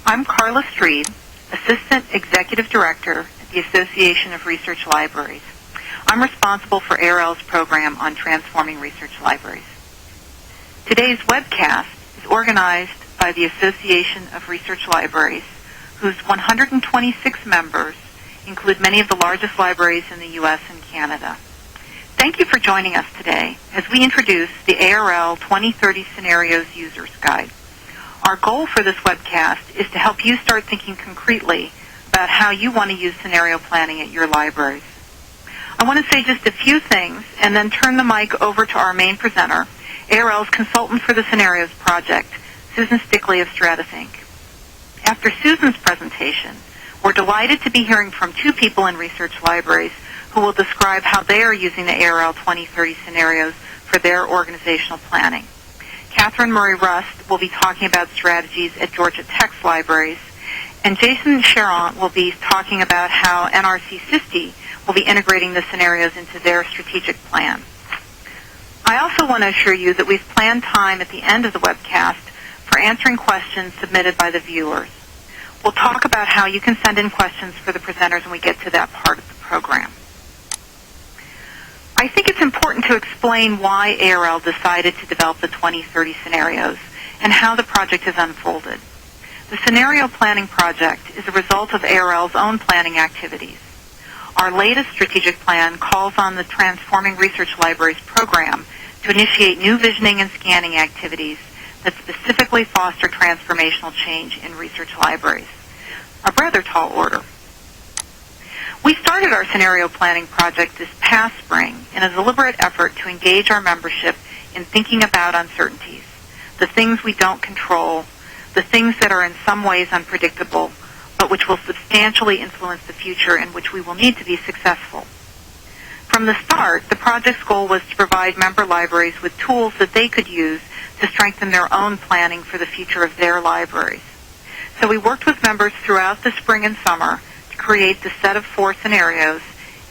I'm Carla Streed, Assistant Executive Director at the Association of Research Libraries. I'm responsible for ARL's program on transforming research libraries. Today's webcast is organized by the Association of Research Libraries, whose 126 members include many of the largest libraries in the U.S. and Canada. Thank you for joining us today as we introduce the ARL 2030 Scenarios User's Guide. Our goal for this webcast is to help you start thinking concretely about how you want to use scenario planning at your libraries. I want to say just a few things and then turn the mic over to our main presenter, ARL's consultant for the Scenarios Project, Susan Stickley of Stratus Inc. After Susan's presentation, we're delighted to be hearing from two people in research libraries who will describe how they are using the ARL 2030 scenarios for their organizational planning. Catherine Murray Rust will be talking about strategies at Georgia Tech's libraries, and Jason Charron will be talking about how NRC SISTE will be integrating the scenarios into their strategic plan. I also want to assure you that we've planned time at the end of the webcast for answering questions submitted by the viewers. We'll talk about how you can send in questions for the presenters when we get to that part of the program. I think it's important to explain why ARL decided to develop the 2030 scenarios and how the project has unfolded. The Scenario Planning Project is a result of ARL's own planning activities. Our latest strategic plan calls on the Transforming Research Libraries program to initiate new visioning and scanning activities that specifically foster transformational change in research libraries. A rather tall order. We started our scenario planning project this past spring in a deliberate effort to engage our membership in thinking about uncertainties, the things we don't control, the things that are in some ways unpredictable, but which will substantially influence the future in which we will need to be successful. From the start, the project's goal was to provide member libraries with tools that they could use to strengthen their own planning for the future of their libraries. So we worked with members throughout the spring and summer to create the set of 4 scenarios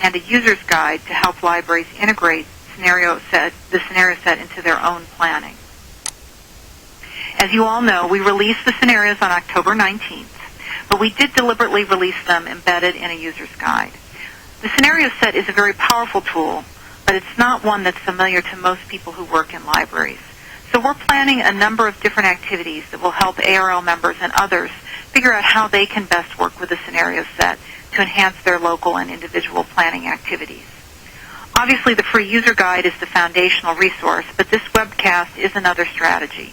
and a user's guide to help libraries integrate the scenario set into their own planning. As you all know, we released the scenarios on October 19th, but we did deliberately release them embedded in a user's guide. The scenario set is a very powerful tool, but it's not one that's familiar to most people who work in libraries. So we're planning a number of different activities that will help ARL members and others figure out how they can best work with the scenario set to enhance their local and individual planning activities. Obviously, the free user guide is the foundational resource, but this webcast is another strategy.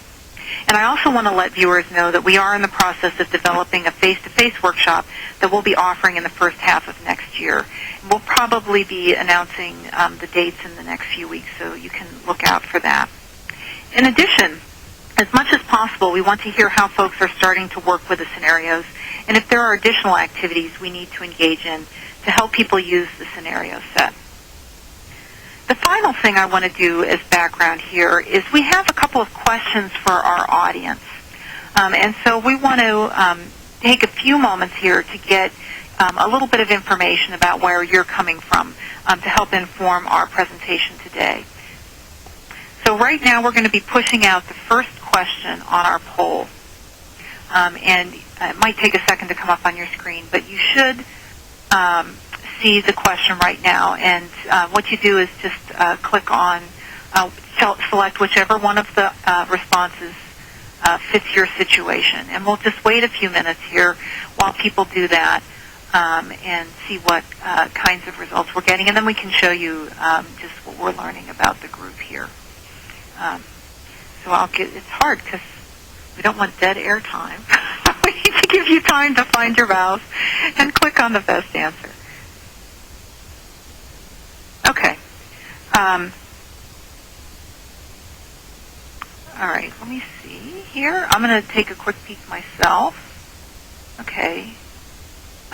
And I also want to let viewers know that we are in the process of developing a face-to-face workshop that we'll be offering in the first half of next year. And we'll probably be announcing the dates in the next few weeks, so you can look out for that. In addition, as much as possible, we want to hear how folks are starting to work with the scenarios and if there are additional activities we need to engage in to help people use the scenario set. The final thing I want to do as background here is we have a couple of questions for our audience. And so we want to take a few moments here to get a little bit of information about where you're coming from to help inform our presentation today. So right now we're going to be pushing out the first question on our poll. And it might take a second to come up on your screen, but you should see the question right now. And what you do is just click on, select whichever one of the responses fits your situation. And we'll just wait a few minutes here while people do that and see what kinds of results we're getting. And then we can show you just what we're learning about the group here. So it's hard because we don't want dead air time. We need to give you time to find your mouse and click on the best answer. Okay. All right, let me see here. I'm going to take a quick peek myself. Okay.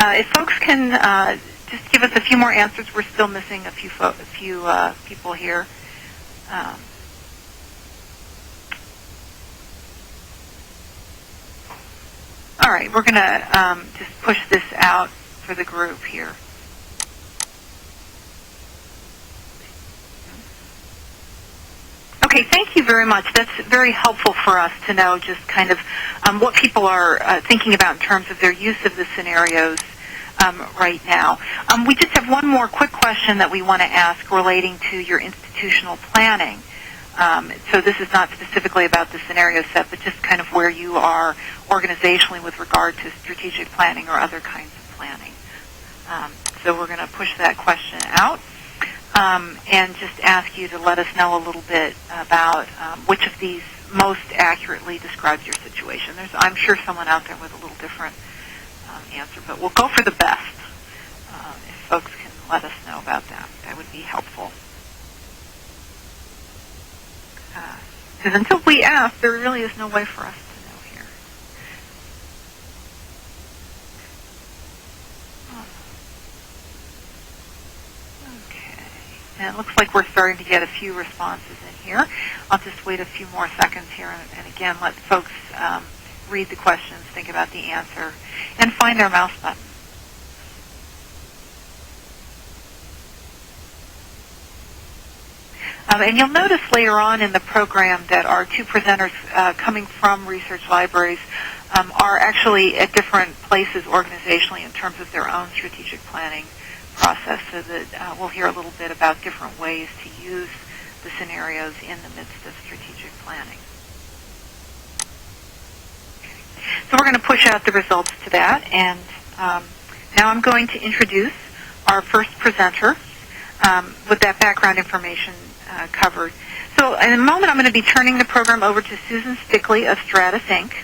If folks can just give us a few more answers, we're still missing a few people here. All right, we're going to just push this out for the group here. Okay, thank you very much. That's very helpful for us to know just kind of what people are thinking about in terms of their use of the scenarios right now. We just have one more quick question that we want to ask relating to your institutional planning. So this is not specifically about the scenario set, but just kind of where you are organizationally with regard to strategic planning or other kinds of planning. So we're going to push that question out. And just ask you to let us know a little bit about which of these most accurately describes your situation. I'm sure someone out there with a little different answer, but we'll go for the best. If folks can let us know about that, that would be helpful. Because until we ask, there really is no way for us to know here. And it looks like we're starting to get a few responses in here. I'll just wait a few more seconds here and again let folks read the questions, think about the answer, and find their mouse button. And you'll notice later on in the program that our two presenters coming from research libraries are actually at different places organizationally in terms of their own strategic planning process, so that we'll hear a little bit about different ways to use the scenarios in the midst of strategic planning. So we're going to push out the results to that, and now I'm going to introduce our first presenter with that background information covered. So in a moment I'm going to be turning the program over to Susan Stickley of Stratus Inc.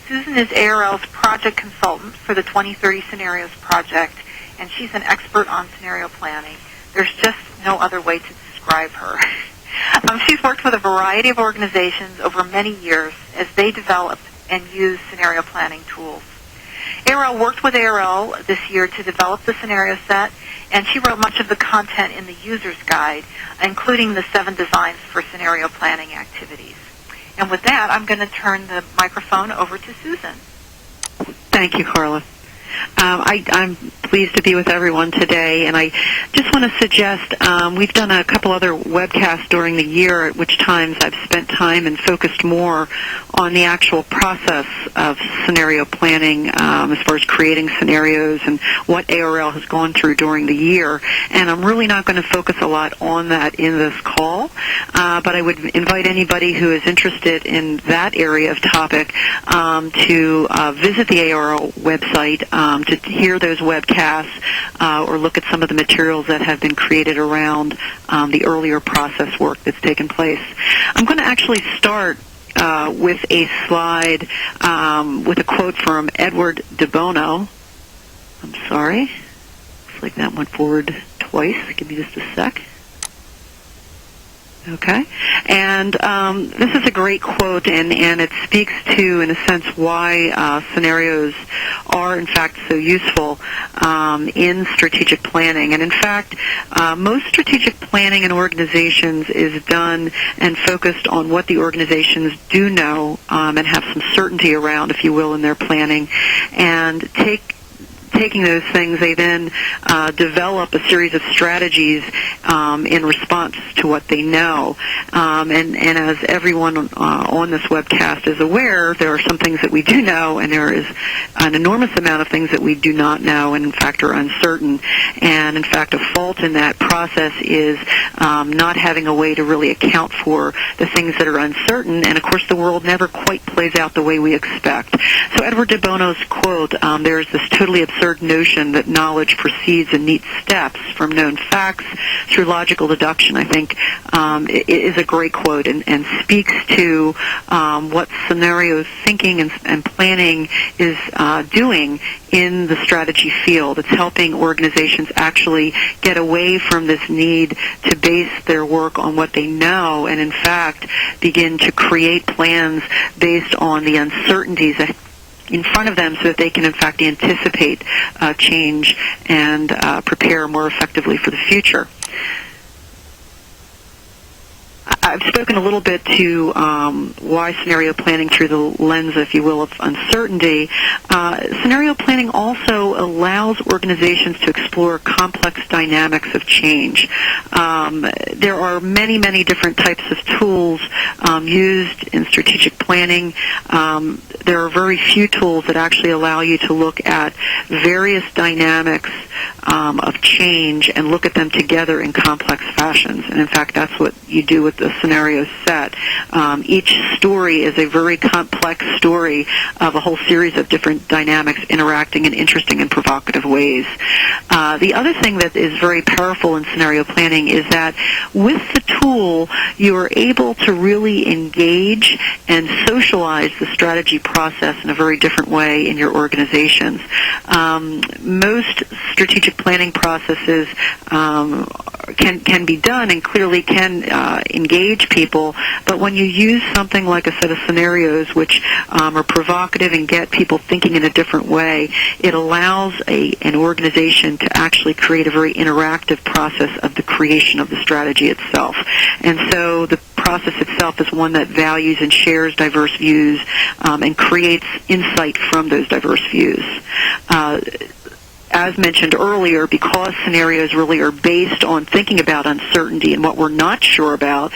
Susan is ARL's project consultant for the 2030 Scenarios Project, and she's an expert on scenario planning. There's just no other way to describe her. She's worked with a variety of organizations over many years as they develop and use scenario planning tools. ARL worked with ARL this year to develop the scenario set, and she wrote much of the content in the user's guide, including the 7 designs for scenario planning activities. And with that, I'm going to turn the microphone over to Susan. Thank you, Carla. I'm pleased to be with everyone today, and I just want to suggest we've done a couple other webcasts during the year at which times I've spent time and focused more on the actual process of scenario planning as far as creating scenarios and what ARL has gone through during the year. And I'm really not going to focus a lot on that in this call, but I would invite anybody who is interested in that area of topic to visit the ARL website to hear those webcasts or look at some of the materials that have been created around the earlier process work that's taken place. I'm going to actually start with a slide with a quote from Edward de Bono. I'm sorry. Looks like that went forward twice. Give me just a sec. Okay. And this is a great quote, and it speaks to, in a sense, why scenarios are, in fact, so useful in strategic planning. And, in fact, most strategic planning in organizations is done and focused on what the organizations do know and have some certainty around, if you will, in their planning, and taking those things, they then develop a series of strategies in response to what they know. And as everyone on this webcast is aware, there are some things that we do know, and there is an enormous amount of things that we do not know and, in fact, are uncertain. And, in fact, a fault in that process is not having a way to really account for the things that are uncertain. And, of course, the world never quite plays out the way we expect. So Edward de Bono's quote, there's this totally absurd notion that knowledge proceeds in neat steps from known facts through logical deduction, I think, is a great quote and speaks to what scenario thinking and planning is doing in the strategy field. It's helping organizations actually get away from this need to base their work on what they know and, in fact, begin to create plans based on the uncertainties that in front of them so that they can, in fact, anticipate change and prepare more effectively for the future. I've spoken a little bit to why scenario planning through the lens, if you will, of uncertainty. Scenario planning also allows organizations to explore complex dynamics of change. There are many, many different types of tools used in strategic planning. There are very few tools that actually allow you to look at various dynamics of change and look at them together in complex fashions. And in fact, that's what you do with the scenario set. Each story is a very complex story of a whole series of different dynamics interacting in interesting and provocative ways. The other thing that is very powerful in scenario planning is that with the tool, you are able to really engage and socialize the strategy process in a very different way in your organizations. Most strategic planning processes can be done and clearly can engage people, but when you use something like a set of scenarios which are provocative and get people thinking in a different way, it allows an organization to actually create a very interactive process of the creation of the strategy itself. And so the process itself is one that values and shares diverse views and creates insight from those diverse views. As mentioned earlier, because scenarios really are based on thinking about uncertainty and what we're not sure about,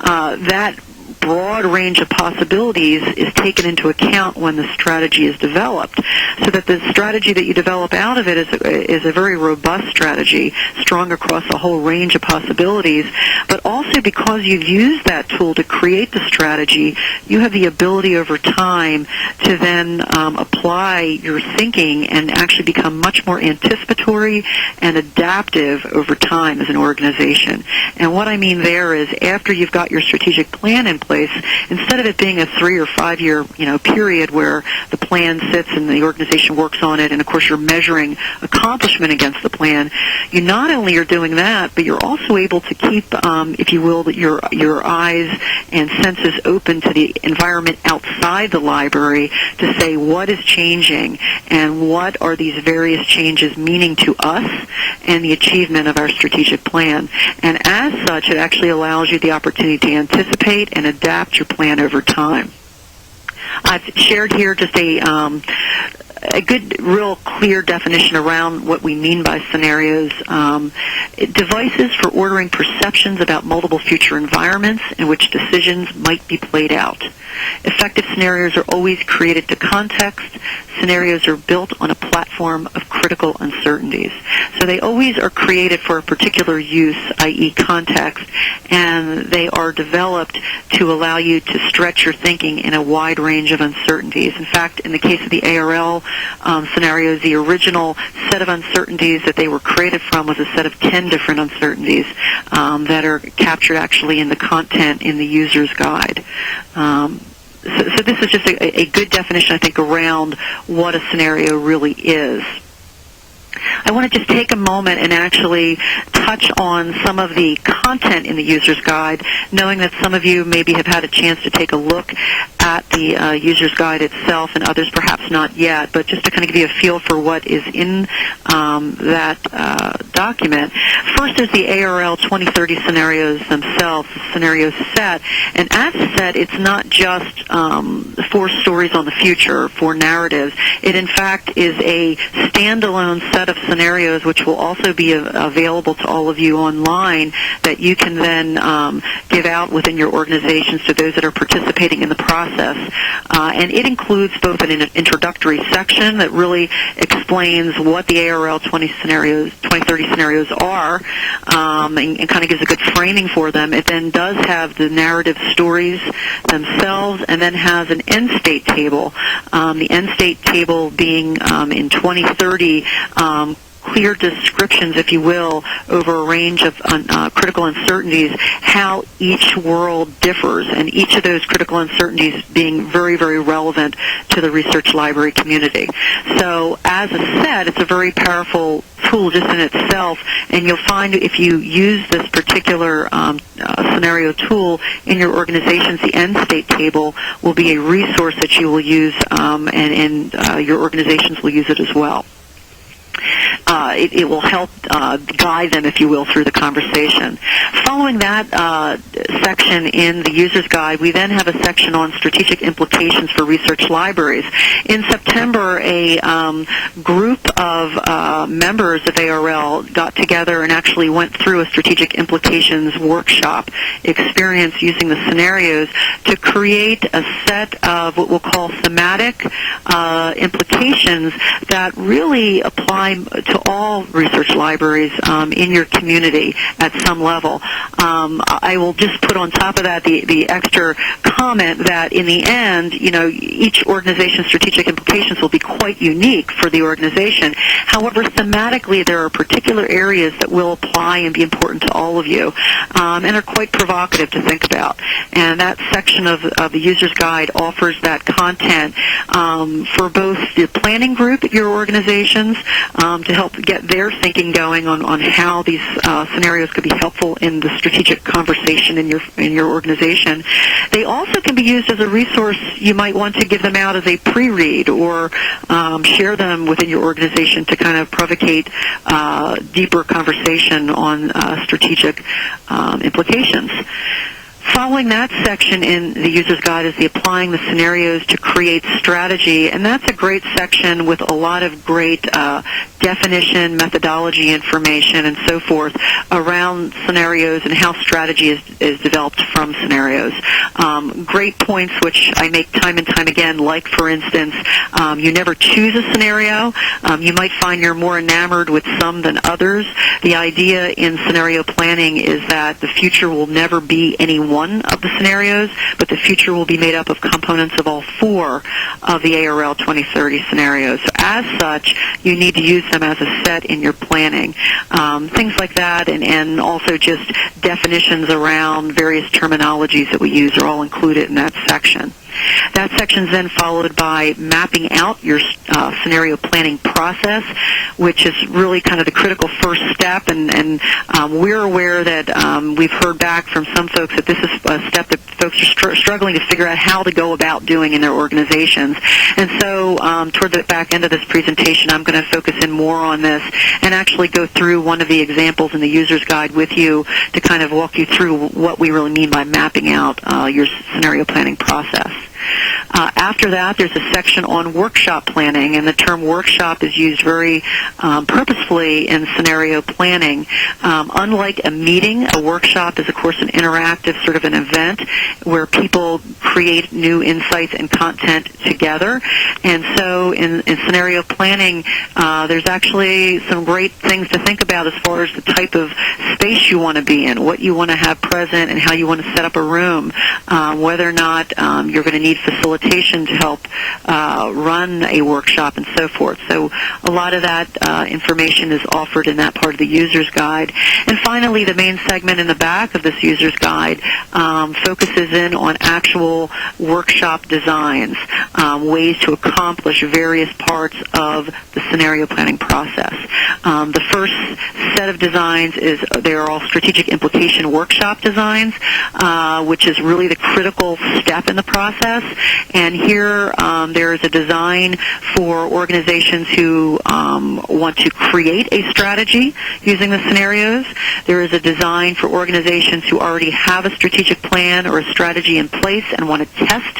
that broad range of possibilities is taken into account when the strategy is developed, so that the strategy that you develop out of it is a very robust strategy, strong across a whole range of possibilities. But also because you've used that tool to create the strategy, you have the ability over time to then apply your thinking and actually become much more anticipatory and adaptive over time as an organization. And what I mean there is, after you've got your strategic plan in place, instead of it being a 3 or 5 year period where the plan sits and the organization works on it, and of course you're measuring accomplishment against the plan, you not only are doing that, but you're also able to keep, if you will, your eyes and senses open to the environment outside the library to say what is changing and what are these various changes meaning to us and the achievement of our strategic plan. And as such, it actually allows you the opportunity to anticipate and adapt your plan over time. I've shared here just a good, real clear definition around what we mean by scenarios. Devices for ordering perceptions about multiple future environments in which decisions might be played out. Effective scenarios are always created to context. Scenarios are built on a platform of critical uncertainties. So they always are created for a particular use, i.e. context, and they are developed to allow you to stretch your thinking in a wide range of uncertainties. In fact, in the case of the ARL scenarios, the original set of uncertainties that they were created from was a set of 10 different uncertainties that are captured actually in the content in the user's guide. So this is just a good definition, I think, around what a scenario really is. I want to just take a moment and actually touch on some of the content in the user's guide, knowing that some of you maybe have had a chance to take a look at the user's guide itself and others perhaps not yet, but just to kind of give you a feel for what is in that document. First is the ARL 2030 scenarios themselves, the scenario set. And as a set, it's not just 4 stories on the future, 4 narratives. It, in fact, is a standalone set of scenarios which will also be available to all of you online that you can then give out within your organizations to those that are participating in the process. And it includes both an introductory section that really explains what the ARL 2030 scenarios are and kind of gives a good framing for them. It then does have the narrative stories themselves and then has an end state table. The end state table being in 2030 clear descriptions, if you will, over a range of critical uncertainties, how each world differs, and each of those critical uncertainties being very, very relevant to the research library community. So as a set, it's a very powerful tool just in itself, and you'll find if you use this particular scenario tool in your organizations, the end state table will be a resource that you will use, and your organizations will use it as well. it will help guide them, if you will, through the conversation. Following that section in the user's guide, we then have a section on strategic implications for research libraries. In September, a group of members of ARL got together and actually went through a strategic implications workshop experience using the scenarios to create a set of what we'll call thematic implications that really apply to all research libraries in your community at some level. I will just put on top of that the extra comment that in the end, each organization's strategic implications will be quite unique for the organization. However, thematically, there are particular areas that will apply and be important to all of you, and are quite provocative to think about. And that section of the user's guide offers that content for both the planning group at your organizations to help get their thinking going on how these scenarios could be helpful in the strategic conversation in your organization. They also can be used as a resource. You might want to give them out as a pre-read or share them within your organization to kind of provocate deeper conversation on strategic implications. Following that section in the user's guide is the applying the scenarios to create strategy, and that's a great section with a lot of great definition, methodology information, and so forth around scenarios and how strategy is developed from scenarios. Great points which I make time and time again, like, for instance, you never choose a scenario. You might find you're more enamored with some than others. The idea in scenario planning is that the future will never be any one of the scenarios, but the future will be made up of components of all four of the ARL 2030 scenarios. So as such, you need to use them as a set in your planning. Things like that, and also just definitions around various terminologies that we use are all included in that section. That section is then followed by mapping out your scenario planning process, which is really kind of the critical first step, and we're aware that we've heard back from some folks that this is a step that folks are struggling to figure out how to go about doing in their organizations. And so toward the back end of this presentation, I'm going to focus in more on this and actually go through one of the examples in the user's guide with you to kind of walk you through what we really mean by mapping out your scenario planning process. After that, there's a section on workshop planning, and the term workshop is used very purposefully in scenario planning. Unlike a meeting, a workshop is, of course, an interactive sort of an event where people create new insights and content together. And so in scenario planning, there's actually some great things to think about as far as the type of space you want to be in, what you want to have present, and how you want to set up a room, whether or not you're going to need facilitation to help run a workshop and so forth. So a lot of that information is offered in that part of the user's guide. And finally, the main segment in the back of this user's guide focuses in on actual workshop designs, ways to accomplish various parts of the scenario planning process. The first set of designs is they are all strategic implication workshop designs, which is really the critical step in the process. And here there is a design for organizations who want to create a strategy using the scenarios. There is a design for organizations who already have a strategic plan or a strategy in place and want to test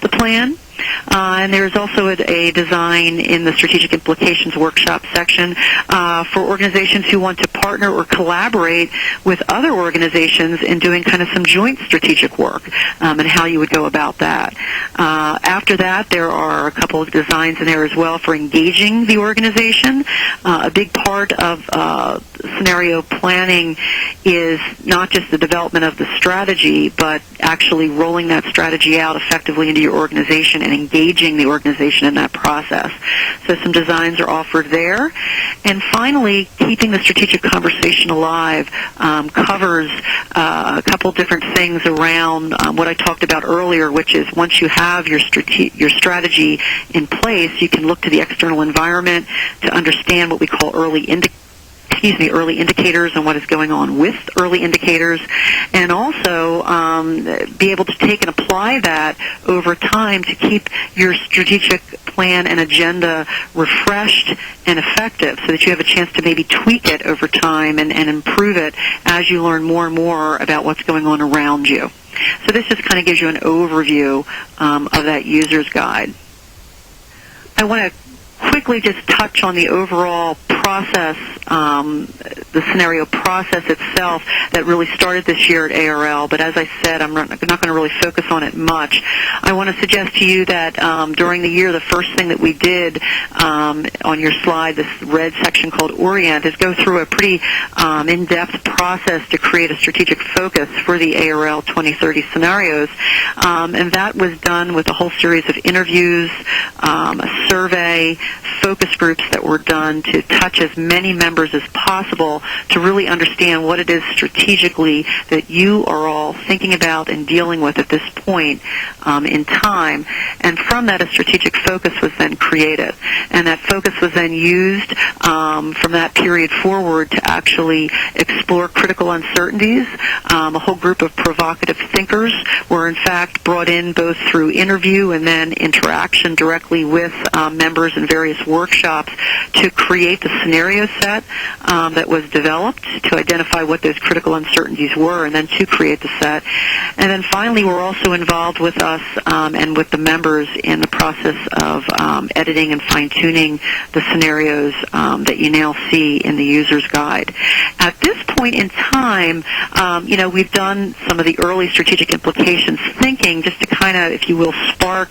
the plan. And there's also a design in the strategic implications workshop section for organizations who want to partner or collaborate with other organizations in doing kind of some joint strategic work and how you would go about that. After that, there are a couple of designs in there as well for engaging the organization. A big part of scenario planning is not just the development of the strategy, but actually rolling that strategy out effectively into your organization and engaging the organization in that process. So some designs are offered there. And finally, keeping the strategic conversation alive covers a couple different things around what I talked about earlier, which is once you have your strategy in place, you can look to the external environment to understand what we call early indicators early indicators and what is going on with early indicators, and also be able to take and apply that over time to keep your strategic plan and agenda refreshed and effective, so that you have a chance to maybe tweak it over time and improve it as you learn more and more about what's going on around you. So this just kind of gives you an overview of that user's guide. I want to quickly just touch on the overall process, the scenario process itself that really started this year at ARL. But as I said, I'm not going to really focus on it much. I want to suggest to you that during the year, the first thing that we did on your slide, this red section called Orient, is go through a pretty in-depth process to create a strategic focus for the ARL 2030 scenarios. And that was done with a whole series of interviews, a survey, focus groups that were done to touch as many members as possible to really understand what it is strategically that you are all thinking about and dealing with at this point in time. And from that, a strategic focus was then created. And that focus was then used from that period forward to actually explore critical uncertainties. A whole group of provocative thinkers were in fact brought in both through interview and then interaction directly with members in various workshops to create the scenario set that was developed to identify what those critical uncertainties were, and then to create the set. And then finally, we're also involved with us and with the members in the process of editing and fine-tuning the scenarios that you now see in the user's guide. At this point in time, we've done some of the early strategic implications thinking just to kind of, if you will, spark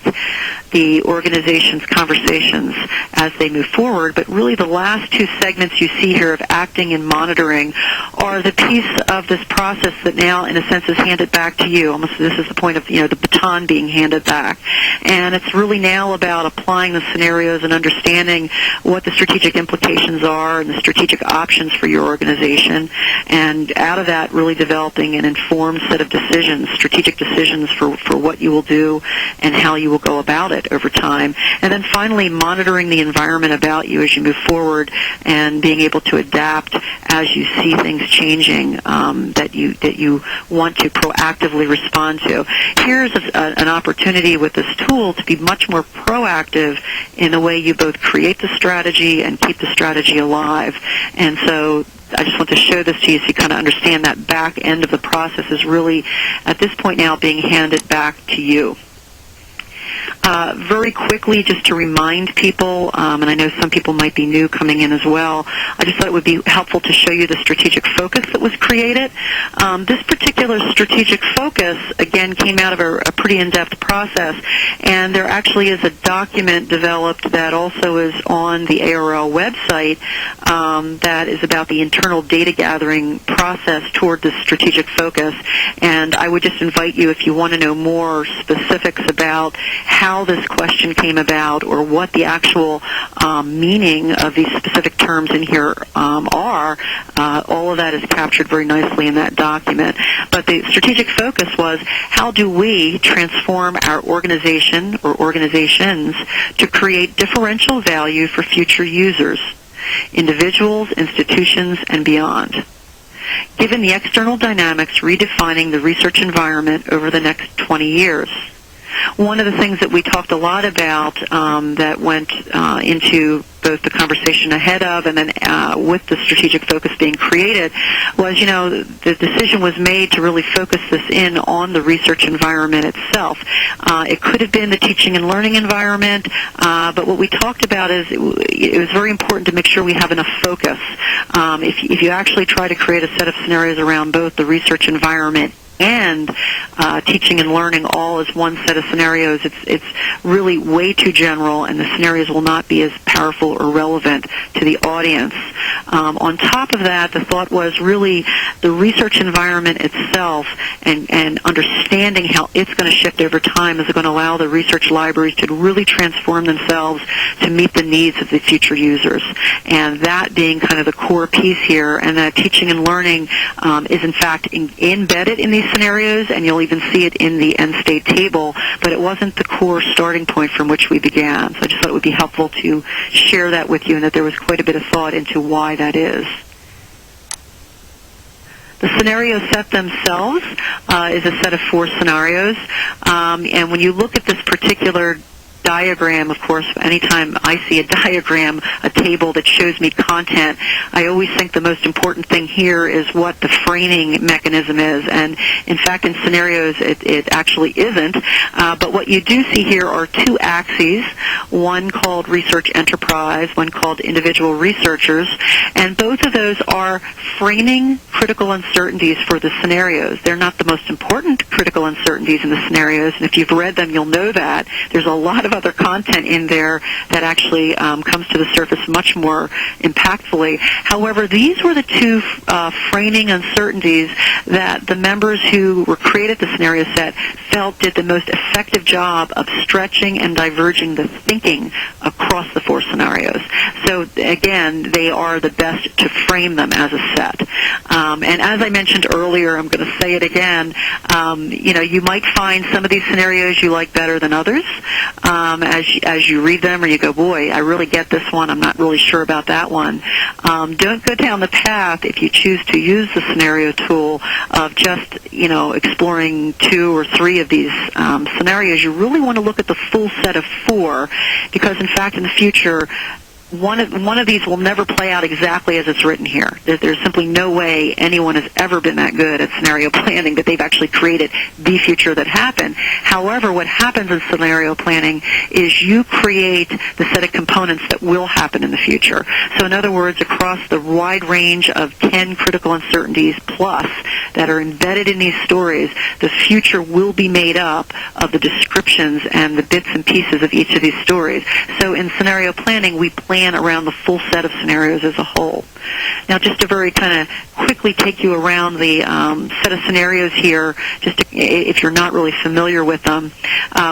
the organization's conversations as they move forward. But really the last two segments you see here of acting and monitoring are the piece of this process that now, in a sense, is handed back to you. Almost this is the point of, the baton being handed back. And it's really now about applying the scenarios and understanding what the strategic implications are and the strategic options for your organization. And out of that, really developing an informed set of decisions, strategic decisions for what you will do and how you will go about it over time. And then finally, monitoring the environment about you as you move forward and being able to adapt as you see things changing that you want to proactively respond to. Here's an opportunity with this tool to be much more proactive in the way you both create the strategy and keep the strategy alive. And so I just want to show this to you so you kind of understand that back end of the process is really, at this point now, being handed back to you. Very quickly, just to remind people, and I know some people might be new coming in as well, I just thought it would be helpful to show you the strategic focus that was created. This particular strategic focus, again, came out of a pretty in-depth process, and there actually is a document developed that also is on the ARL website that is about the internal data gathering process toward this strategic focus. And I would just invite you, if you want to know more specifics about how this question came about or what the actual meaning of these specific terms in here are, all of that is captured very nicely in that document. But the strategic focus was, how do we transform our organization or organizations to create differential value for future users, individuals, institutions, and beyond? Given the external dynamics redefining the research environment over the next 20 years. One of the things that we talked a lot about that went into both the conversation ahead of and then with the strategic focus being created was, the decision was made to really focus this in on the research environment itself. It could have been the teaching and learning environment, but what we talked about is it was very important to make sure we have enough focus. If you actually try to create a set of scenarios around both the research environment and teaching and learning all as one set of scenarios, it's really way too general, and the scenarios will not be as powerful or relevant to the audience. On top of that, the thought was really the research environment itself and understanding how it's going to shift over time is going to allow the research libraries to really transform themselves to meet the needs of the future users. And that being kind of the core piece here, and that teaching and learning is in fact embedded in these scenarios, and you'll even see it in the end state table, but it wasn't the core starting point from which we began. So I just thought it would be helpful to share that with you, and that there was quite a bit of thought into why that is. The scenario set themselves is a set of 4 scenarios, and when you look at this particular diagram, of course, anytime I see a diagram, a table that shows me content, I always think the most important thing here is what the framing mechanism is. And in fact, in scenarios, it actually isn't. But what you do see here are 2 axes, one called research enterprise, one called individual researchers, and both of those are framing critical uncertainties for the scenarios. They're not the most important critical uncertainties in the scenarios, and if you've read them, you'll know that. There's a lot of other content in there that actually comes to the surface much more impactfully. However, these were the 2 framing uncertainties that the members who were created the scenario set felt did the most effective job of stretching and diverging the thinking across the 4 scenarios. So again, they are the best to frame them as a set. And as I mentioned earlier, I'm going to say it again, you might find some of these scenarios you like better than others. As you read them, or you go, boy, I really get this one, I'm not really sure about that one. Don't go down the path, if you choose to use the scenario tool, of just exploring 2 or 3 of these scenarios. You really want to look at the full set of 4, because in fact in the future one of these will never play out exactly as it's written here. There's simply no way anyone has ever been that good at scenario planning that they've actually created the future that happened. However, what happens in scenario planning is you create the set of components that will happen in the future. So in other words, across the wide range of 10 critical uncertainties plus that are embedded in these stories, the future will be made up of the descriptions and the bits and pieces of each of these stories. So in scenario planning, we plan around the full set of scenarios as a whole. Now, just to very kind of quickly take you around the set of scenarios here, just if you're not really familiar with them,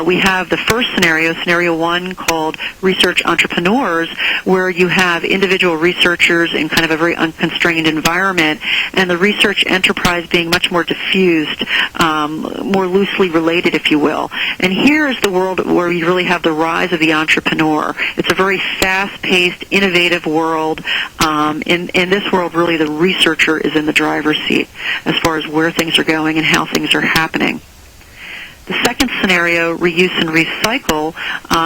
we have the first scenario, scenario 1, called research entrepreneurs, where you have individual researchers in kind of a very unconstrained environment, and the research enterprise being much more diffused, more loosely related, if you will. And here is the world where you really have the rise of the entrepreneur. It's a very fast-paced, innovative world. In this world, really, the researcher is in the driver's seat as far as where things are going and how things are happening. The second scenario, reuse and recycle,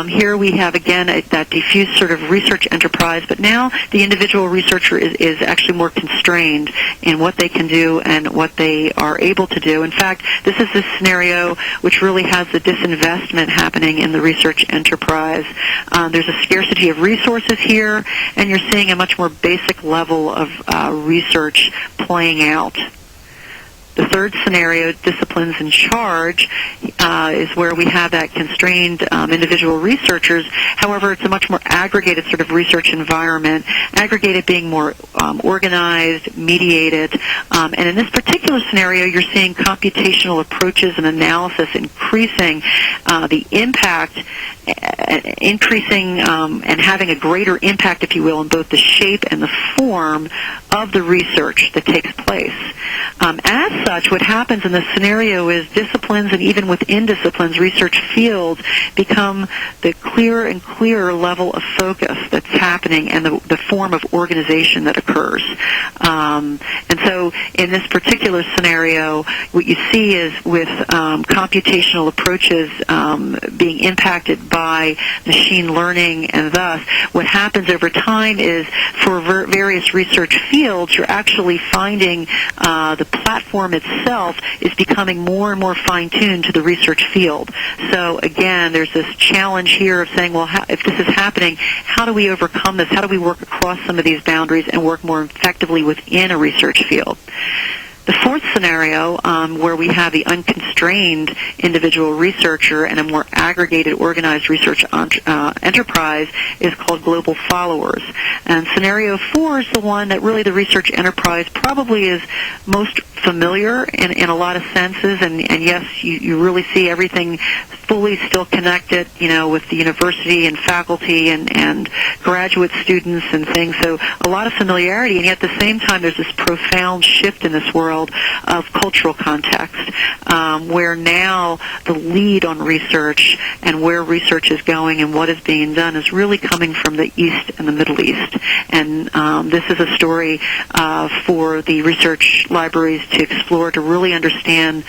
here we have, again, that diffuse sort of research enterprise, but now the individual researcher is actually more constrained in what they can do and what they are able to do. In fact, this is the scenario which really has the disinvestment happening in the research enterprise. There's a scarcity of resources here, and you're seeing a much more basic level of research playing out. The third scenario, disciplines in charge, is where we have that constrained individual researchers. However, it's a much more aggregated sort of research environment, aggregated being more organized, mediated. And in this particular scenario, you're seeing computational approaches and analysis increasing the impact, increasing and having a greater impact, if you will, in both the shape and the form of the research that takes place. As such, what happens in this scenario is disciplines, and even within disciplines, research fields become the clearer and clearer level of focus that's happening and the form of organization that occurs. And so in this particular scenario, what you see is with computational approaches being impacted by machine learning, and thus what happens over time is for various research fields, you're actually finding the platform itself is becoming more and more fine-tuned to the research field. So again, there's this challenge here of saying, well, if this is happening, how do we overcome this? How do we work across some of these boundaries and work more effectively within a research field? The fourth scenario, where we have the unconstrained individual researcher and a more aggregated, organized research enterprise, is called global followers. And scenario 4 is the one that really the research enterprise probably is most familiar in a lot of senses, and yes, you really see everything fully still connected, with the university and faculty and graduate students and things. So a lot of familiarity, and yet at the same time there's this profound shift in this world of cultural context, where now the lead on research and where research is going and what is being done is really coming from the East and the Middle East. And this is a story for the research libraries to explore to really understand,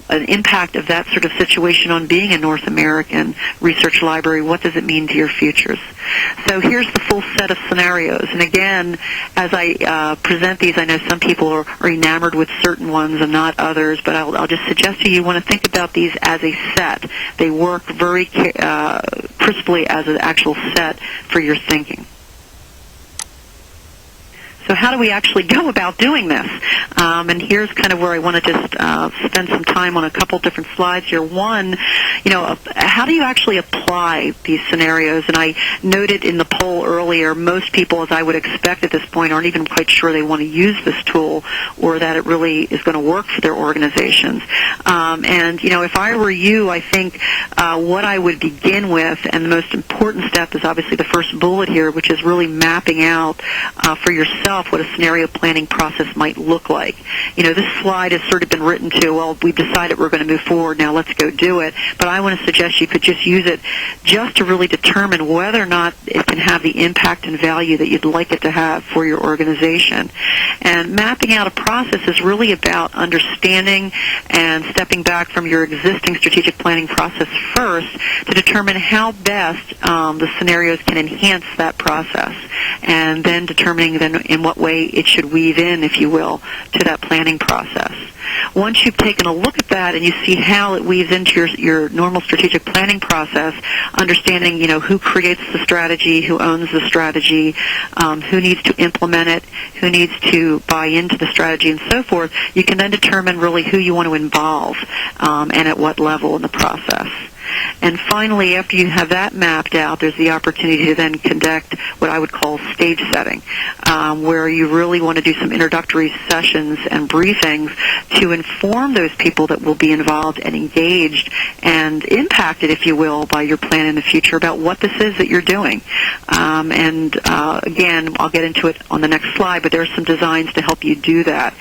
an impact of that sort of situation on being a North American research library. What does it mean to your futures? So here's the full set of scenarios. And again, as I present these, I know some people are enamored with certain ones and not others, but I'll just suggest to you want to think about these as a set. They work very crisply as an actual set for your thinking. So how do we actually go about doing this? And here's kind of where I want to just spend some time on a couple different slides here. One, how do you actually apply these scenarios? And I noted in the poll earlier, most people, as I would expect at this point, aren't even quite sure they want to use this tool or that it really is going to work for their organizations. And if I were you, I think what I would begin with, and the most important step is obviously the first bullet here, which is really mapping out for yourself what a scenario planning process might look like. This slide has sort of been written to, well, we've decided we're going to move forward, now let's go do it. But I want to suggest you could just use it just to really determine whether or not it can have the impact and value that you'd like it to have for your organization. And mapping out a process is really about understanding and stepping back from your existing strategic planning process first to determine how best the scenarios can enhance that process, and then determining then in what way it should weave in, if you will, to that planning process. Once you've taken a look at that and you see how it weaves into your normal strategic planning process, understanding, who creates the strategy, who owns the strategy, who needs to implement it, who needs to buy into the strategy, and so forth, you can then determine really who you want to involve and at what level in the process. And finally, after you have that mapped out, there's the opportunity to then conduct what I would call stage setting, where you really want to do some introductory sessions and briefings to inform those people that will be involved and engaged and impacted, if you will, by your plan in the future about what this is that you're doing. Again, I'll get into it on the next slide, but there are some designs to help you do that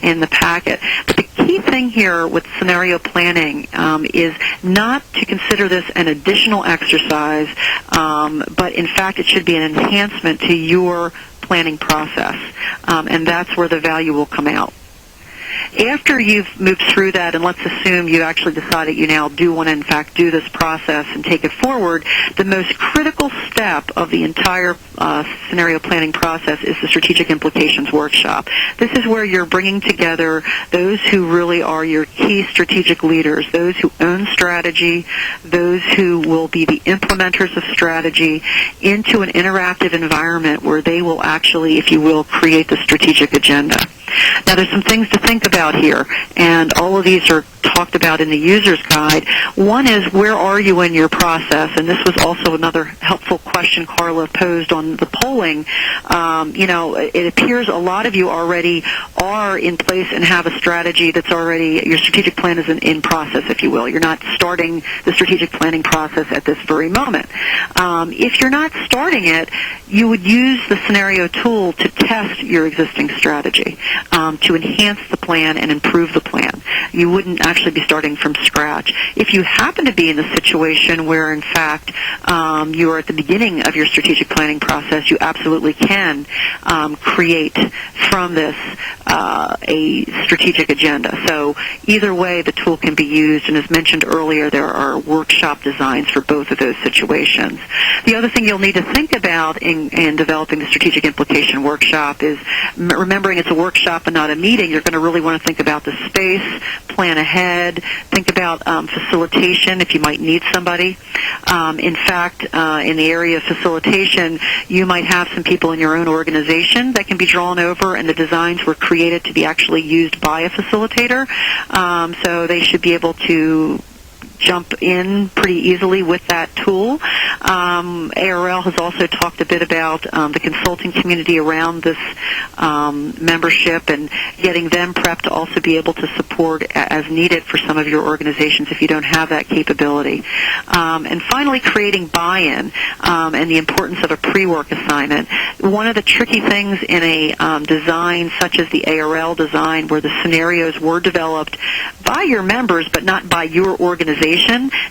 in the packet. But the key thing here with scenario planning is not to consider this an additional exercise, but in fact it should be an enhancement to your planning process, and that's where the value will come out. After you've moved through that, and let's assume you actually decided you now do want to, in fact, do this process and take it forward, the most critical step of the entire scenario planning process is the Strategic Implications Workshop. This is where you're bringing together those who really are your key strategic leaders, those who own strategy, those who will be the implementers of strategy, into an interactive environment where they will actually, if you will, create the strategic agenda. Now, there's some things to think about here, and all of these are talked about in the user's guide. One is, where are you in your process? And this was also another helpful question Carla posed on the polling. It appears a lot of you already are in place and have a strategy that's already, your strategic plan is in process, if you will. You're not starting the strategic planning process at this very moment. If you're not starting it, you would use the scenario tool to test your existing strategy, to enhance the plan and improve the plan. You wouldn't actually be starting from scratch. If you happen to be in the situation where, in fact, you are at the beginning of your strategic planning process, you absolutely can create from this a strategic agenda. So either way, the tool can be used, and as mentioned earlier, there are workshop designs for both of those situations. The other thing you'll need to think about in developing the Strategic Implication Workshop is remembering it's a workshop and not a meeting. You're going to really want to think about the space, plan ahead, think about facilitation if you might need somebody. In fact, in the area of facilitation, you might have some people in your own organization that can be drawn over, and the designs were created to be actually used by a facilitator, so they should be able to jump in pretty easily with that tool. ARL has also talked a bit about the consulting community around this membership and getting them prepped to also be able to support as needed for some of your organizations if you don't have that capability. And finally, creating buy-in and the importance of a pre-work assignment. One of the tricky things in a design such as the ARL design, where the scenarios were developed by your members but not by your organization,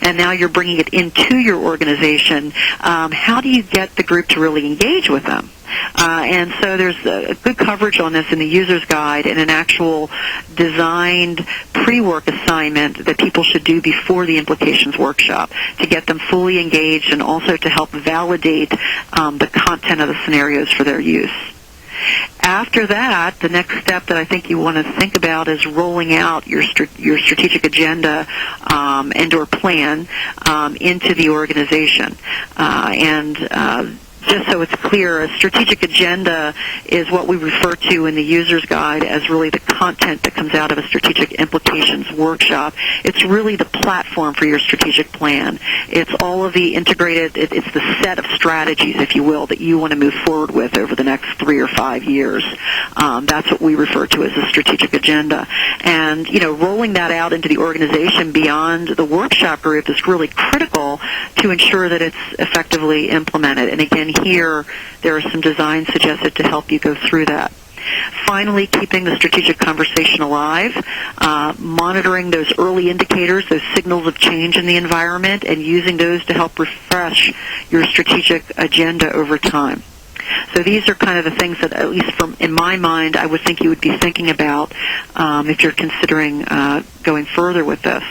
and now you're bringing it into your organization, how do you get the group to really engage with them? And so there's a good coverage on this in the user's guide and an actual designed pre-work assignment that people should do before the implications workshop to get them fully engaged and also to help validate the content of the scenarios for their use. After that, the next step that I think you want to think about is rolling out your strategic agenda and/or plan into the organization. Just so it's clear, a strategic agenda is what we refer to in the user's guide as really the content that comes out of a strategic implications workshop. It's really the platform for your strategic plan. It's all of the integrated, it's the set of strategies, if you will, that you want to move forward with over the next 3 or 5 years. That's what we refer to as a strategic agenda. And, rolling that out into the organization beyond the workshop group is really critical to ensure that it's effectively implemented. And again, here, there are some designs suggested to help you go through that. Finally, keeping the strategic conversation alive, monitoring those early indicators, those signals of change in the environment, and using those to help refresh your strategic agenda over time. So these are kind of the things that, at least in my mind, I would think you would be thinking about if you're considering going further with this.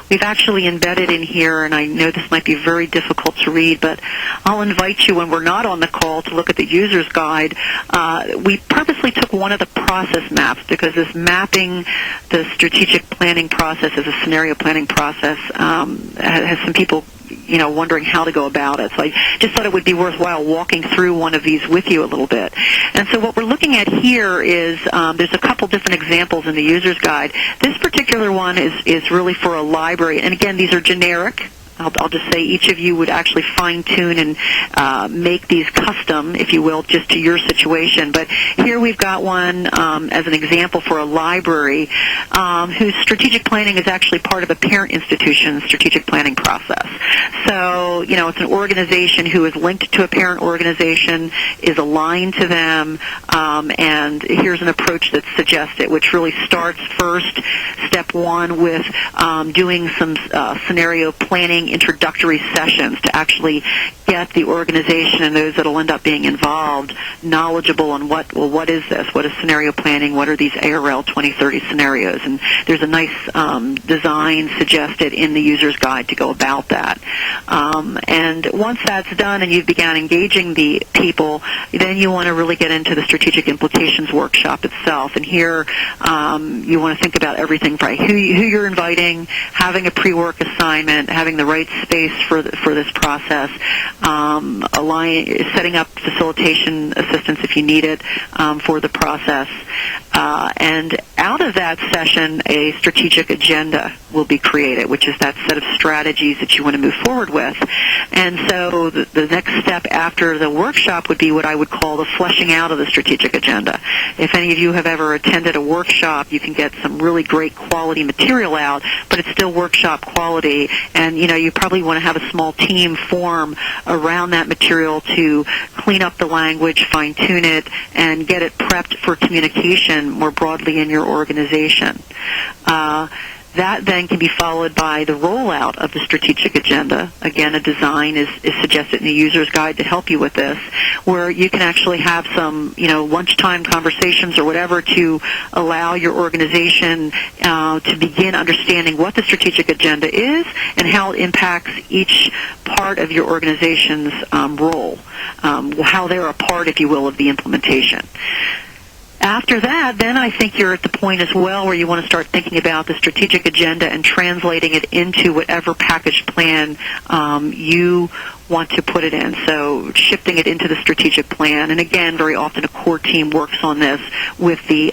We've actually embedded in here, and I know this might be very difficult to read, but I'll invite you when we're not on the call to look at the user's guide. We purposely took one of the process maps because this mapping the strategic planning process as a scenario planning process has some people wondering how to go about it. So I just thought it would be worthwhile walking through one of these with you a little bit. And so what we're looking at here is there's a couple different examples in the user's guide. This particular one is really for a library. And again, these are generic. I'll just say each of you would actually fine-tune and make these custom, if you will, just to your situation. But here we've got one as an example for a library whose strategic planning is actually part of a parent institution's strategic planning process. So, it's an organization who is linked to a parent organization, is aligned to them, and here's an approach that's suggested, which really starts first, step one, with doing some scenario planning introductory sessions to actually get the organization and those that will end up being involved knowledgeable on what is this? What is scenario planning? What are these ARL 2030 scenarios? And there's a nice design suggested in the user's guide to go about that. And once that's done and you've begun engaging the people, then you want to really get into the strategic implications workshop itself. And here you want to think about everything, right? Who you're inviting, having a pre-work assignment, having the right space for this process, setting up facilitation assistance if you need it for the process. And out of that session, a strategic agenda will be created, which is that set of strategies that you want to move forward with. And so the next step after the workshop would be what I would call the fleshing out of the strategic agenda. If any of you have ever attended a workshop, you can get some really great quality material out, but it's still workshop quality. And, you probably want to have a small team form around that material to clean up the language, fine-tune it, and get it prepped for communication more broadly in your organization. That then can be followed by the rollout of the strategic agenda. Again, a design is suggested in the user's guide to help you with this, where you can actually have some, lunchtime conversations or whatever to allow your organization to begin understanding what the strategic agenda is and how it impacts each part of your organization's role, how they're a part, if you will, of the implementation. After that, then I think you're at the point as well where you want to start thinking about the strategic agenda and translating it into whatever package plan you want to put it in. So shifting it into the strategic plan. And again, very often a core team works on this with the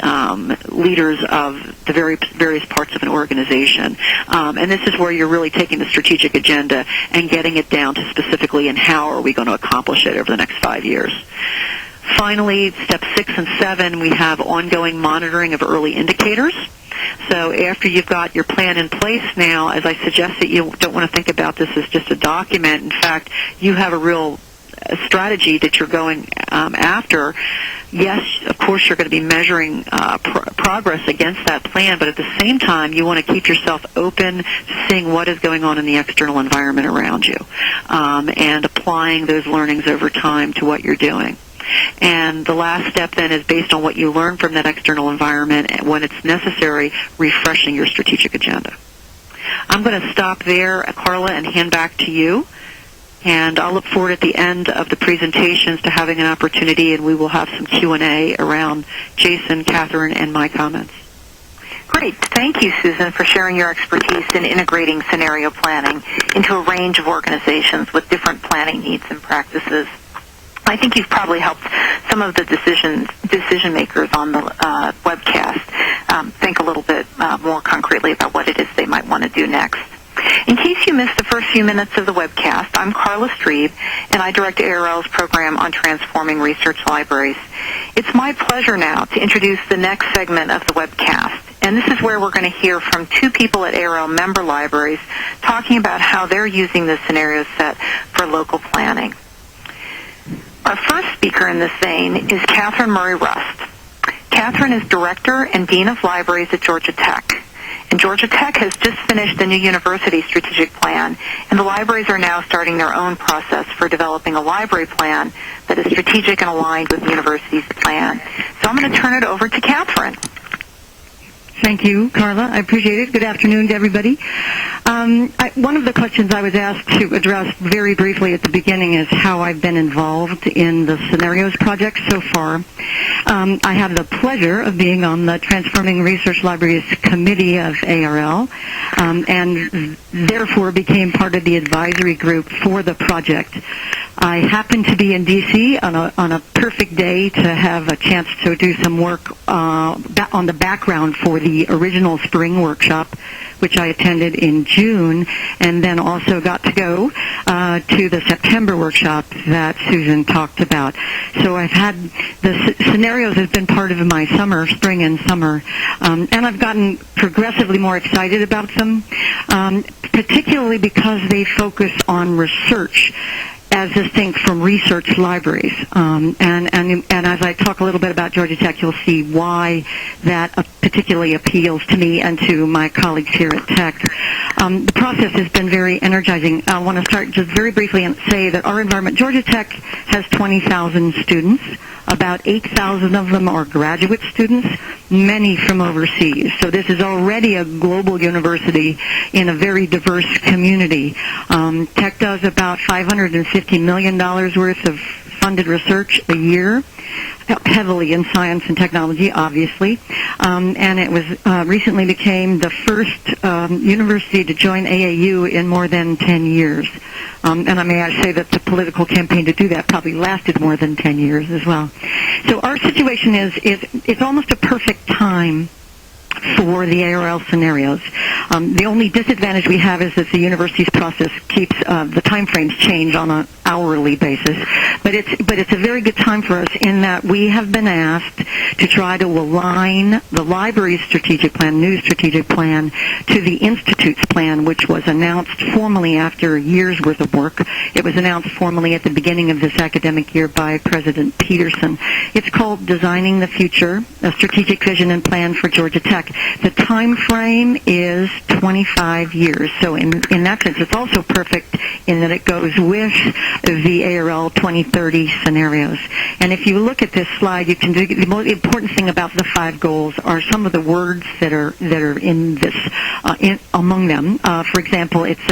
leaders of the various parts of an organization. And this is where you're really taking the strategic agenda and getting it down to specifically and how are we going to accomplish it over the next 5 years. Finally, step 6 and 7, we have ongoing monitoring of early indicators. So after you've got your plan in place now, as I suggest that you don't want to think about this as just a document. In fact, you have a real strategy that you're going after, yes, of course you're going to be measuring progress against that plan, but at the same time you want to keep yourself open to seeing what is going on in the external environment around you, and applying those learnings over time to what you're doing. And the last step then is, based on what you learn from that external environment, and when it's necessary, refreshing your strategic agenda. I'm going to stop there, Carla, and hand back to you. And I'll look forward at the end of the presentations to having an opportunity, and we will have some Q&A around Jason, Catherine, and my comments. Great. Thank you, Susan, for sharing your expertise in integrating scenario planning into a range of organizations with different planning needs and practices. I think you've probably helped some of the decision makers on the webcast think a little bit more concretely about what it is they might want to do next. In case you missed the first few minutes of the webcast, I'm Carla Strebe, and I direct ARL's program on transforming research libraries. It's my pleasure now to introduce the next segment of the webcast, and this is where we're going to hear from two people at ARL member libraries talking about how they're using the scenario set for local planning. Our first speaker in this vein is Catherine Murray Rust. Catherine is Director and Dean of Libraries at Georgia Tech. And Georgia Tech has just finished the new university strategic plan, and the libraries are now starting their own process for developing a library plan that is strategic and aligned with the university's plan. So I'm going to turn it over to Catherine. Thank you, Carla. I appreciate it. Good afternoon to everybody. One of the questions I was asked to address very briefly at the beginning is how I've been involved in the Scenarios project so far. I have the pleasure of being on the Transforming Research Libraries Committee of ARL, and therefore became part of the advisory group for the project. I happened to be in D.C. on a perfect day to have a chance to do some work on the background for the original spring workshop, which I attended in June, and then also got to go to the September workshop that Susan talked about. So I've had the scenarios has been part of my summer, spring and summer, and I've gotten progressively more excited about them, particularly because they focus on research as distinct from research libraries. And as I talk a little bit about Georgia Tech, you'll see why that particularly appeals to me and to my colleagues here at Tech. The process has been very energizing. I want to start just very briefly and say that our environment, Georgia Tech has 20,000 students. About 8,000 of them are graduate students, many from overseas. So this is already a global university in a very diverse community. Tech does about $550 million worth of funded research a year, heavily in science and technology, obviously. And it was recently became the first university to join AAU in more than 10 years. And I may say that the political campaign to do that probably lasted more than 10 years as well. So our situation is it's almost a perfect time for the ARL scenarios. The only disadvantage we have is that the university's process keeps the time frames change on an hourly basis. But it's a very good time for us in that we have been asked to try to align the library's strategic plan, new strategic plan, to the Institute's plan, which was announced formally after a year's worth of work. It was announced formally at the beginning of this academic year by President Peterson. It's called Designing the Future, a Strategic Vision and Plan for Georgia Tech. The time frame is 25 years. So in that sense, it's also perfect in that it goes with the ARL 2030 scenarios. And if you look at this slide, you can do the most important thing about the 5 goals are some of the words that are in this among them. For example, it's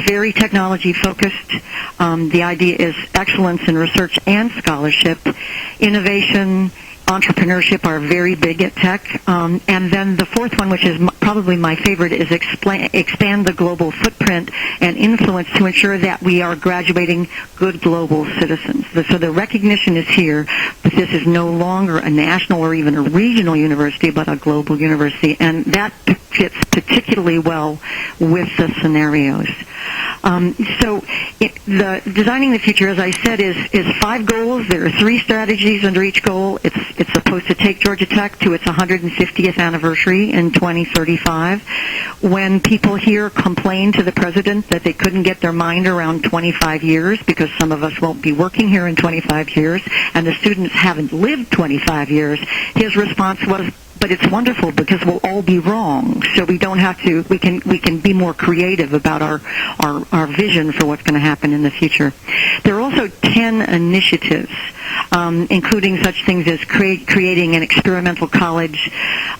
very technology focused. The idea is excellence in research and scholarship, innovation, entrepreneurship are very big at Tech. And then the fourth one, which is probably my favorite, is expand the global footprint and influence to ensure that we are graduating good global citizens. So the recognition is here. The that this is no longer a national or even a regional university, but a global university, and that fits particularly well with the scenarios. The Designing the Future, as I said, is 5 goals. There are 3 strategies under each goal. It's supposed to take Georgia Tech to its 150th anniversary in 2035. When people here complain to the president that they couldn't get their mind around 25 years because some of us won't be working here in 25 years and the students haven't lived 25 years, his response was, but it's wonderful because we'll all be wrong. So we don't have to. We can be more creative about our vision for what's going to happen in the future. There are also 10 initiatives, including such things as creating an experimental college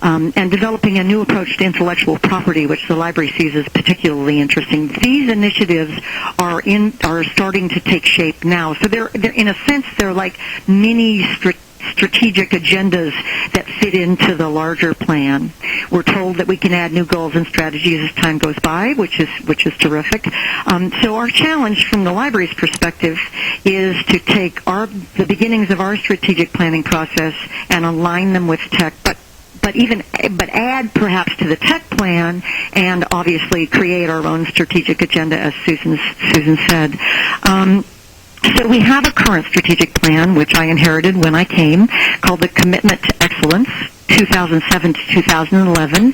and developing a new approach to intellectual property, which the library sees as particularly interesting. These initiatives are starting to take shape now. So they're in a sense they're like mini strategic agendas that fit into the larger plan. We're told that we can add new goals and strategies as time goes by, which is terrific. So our challenge from the library's perspective is to take the beginnings of our strategic planning process and align them with tech, but add perhaps to the tech plan and obviously create our own strategic agenda, as Susan said. So we have a current strategic plan, which I inherited when I came, called the Commitment to Excellence, 2007 to 2011.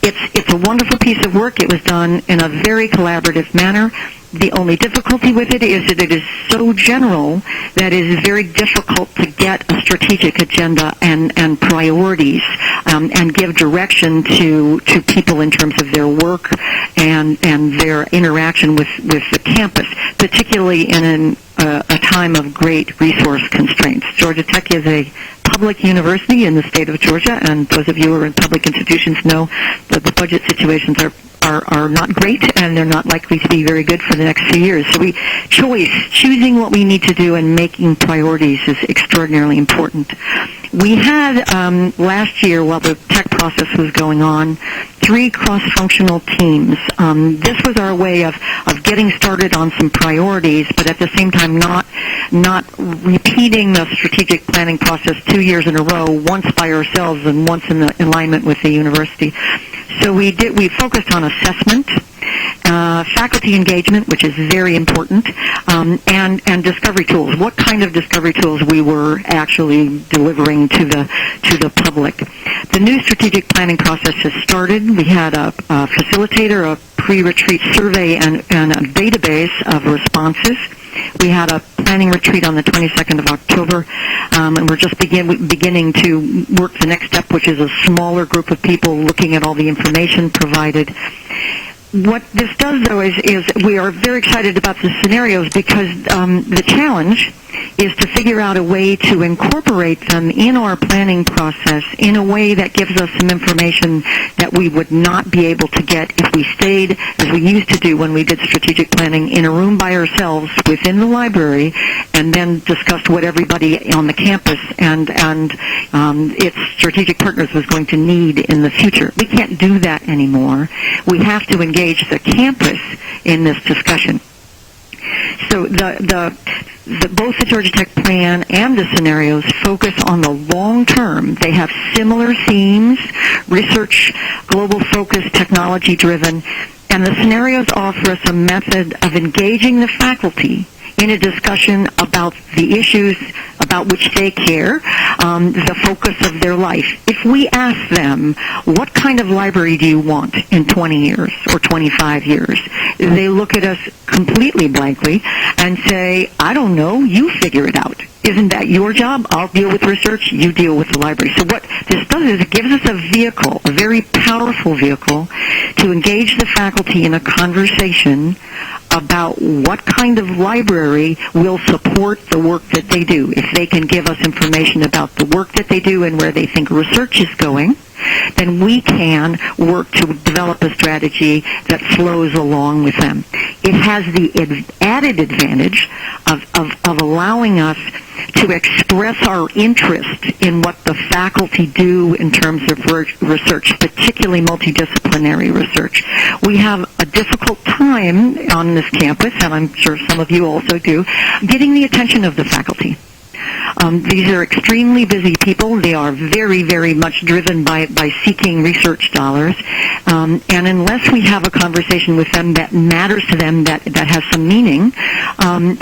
It's a wonderful piece of work. It was done in a very collaborative manner. The only difficulty with it is that it is so general that it is very difficult to get a strategic agenda and priorities and give direction to people in terms of their work and their interaction with the campus, particularly in a time of great resource constraints. Georgia Tech is a public university in the state of Georgia, and those of you who are in public institutions know that the budget situations are not great, and they're not likely to be very good for the next few years. So choosing what we need to do and making priorities is extraordinarily important. We had, last year, while the tech process was going on, 3 cross-functional teams. This was our way of getting started on some priorities, but at the same time not repeating the strategic planning process 2 years in a row, once by ourselves and once in alignment with the university. So we focused on assessment, faculty engagement, which is very important, and discovery tools. What kind of discovery tools we were actually delivering to the public. The new strategic planning process has started. We had a facilitator, a pre-retreat survey, and a database of responses. We had a planning retreat on the 22nd of October, and we're just beginning to work the next step, which is a smaller group of people looking at all the information provided. What this does, though, is we are very excited about the scenarios because the challenge is to figure out a way to incorporate them in our planning process in a way that gives us some information that we would not be able to get if we stayed, as we used to do when we did strategic planning, in a room by ourselves within the library and then discussed what everybody on the campus and its strategic partners was going to need in the future. We can't do that anymore. We have to engage the campus in this discussion. So both the Georgia Tech plan and the scenarios focus on the long term. They have similar themes, research, global focus, technology driven, and the scenarios offer us a method of engaging the faculty in a discussion about the issues about which they care, the focus of their life. If we ask them, what kind of library do you want in 20 years or 25 years? They look at us completely blankly and say, I don't know, you figure it out. Isn't that your job? I'll deal with research, you deal with the library. So what this does is it gives us a vehicle, a very powerful vehicle, to engage the faculty in a conversation about what kind of library will support the work that they do. If they can give us information about the work that they do and where they think research is going, then we can work to develop a strategy that flows along with them. It has the added advantage of allowing us to express our interest in what the faculty do in terms of research, particularly multidisciplinary research. We have a difficult time on this campus, and I'm sure some of you also do, getting the attention of the faculty. These are extremely busy people. They are very, very much driven by seeking research dollars. And unless we have a conversation with them that matters to them, that has some meaning,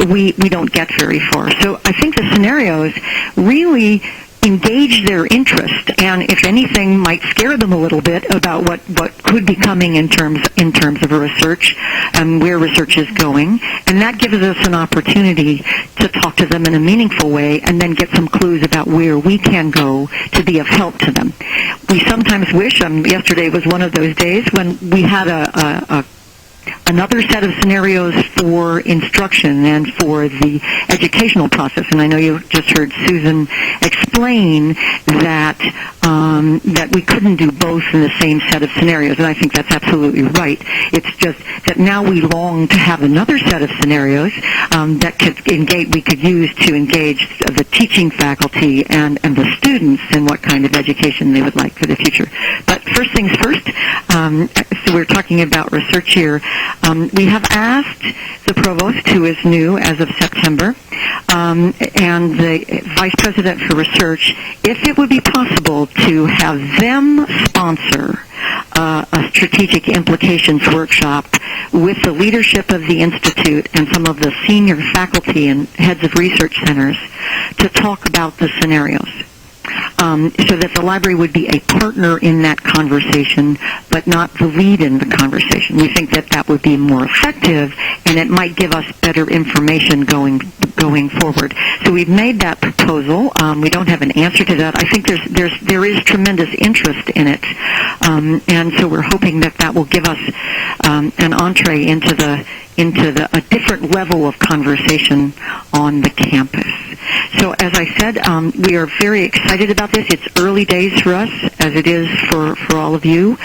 we don't get very far. So I think the scenarios really engage their interest, and if anything, might scare them a little bit about what could be coming in terms of research and where research is going, and that gives us an opportunity to talk to them in a meaningful way, and then get some clues about where we can go to be of help to them. We sometimes wish. Yesterday was one of those days when we had another set of scenarios for instruction and for the educational process. And I know you just heard Susan explain that we couldn't do both in the same set of scenarios, and I think that's absolutely right. It's just that now we long to have another set of scenarios that we could use to engage the teaching faculty and the students in what kind of education they would like for the future. But first things first, so we're talking about research here. We have asked the provost, who is new as of September, and the vice president for research, if it would be possible to have them sponsor a strategic implications workshop with the leadership of the Institute and some of the senior faculty and heads of research centers to talk about the scenarios. So that the library would be a partner in that conversation, but not the lead in the conversation. We think that would be more effective, and it might give us better information going forward. So we've made that proposal. We don't have an answer to that. I think there is tremendous interest in it, and so we're hoping that will give us an entree into a different level of conversation on the campus. So as I said, we are very excited about this. It's early days for us, as it is for all of you.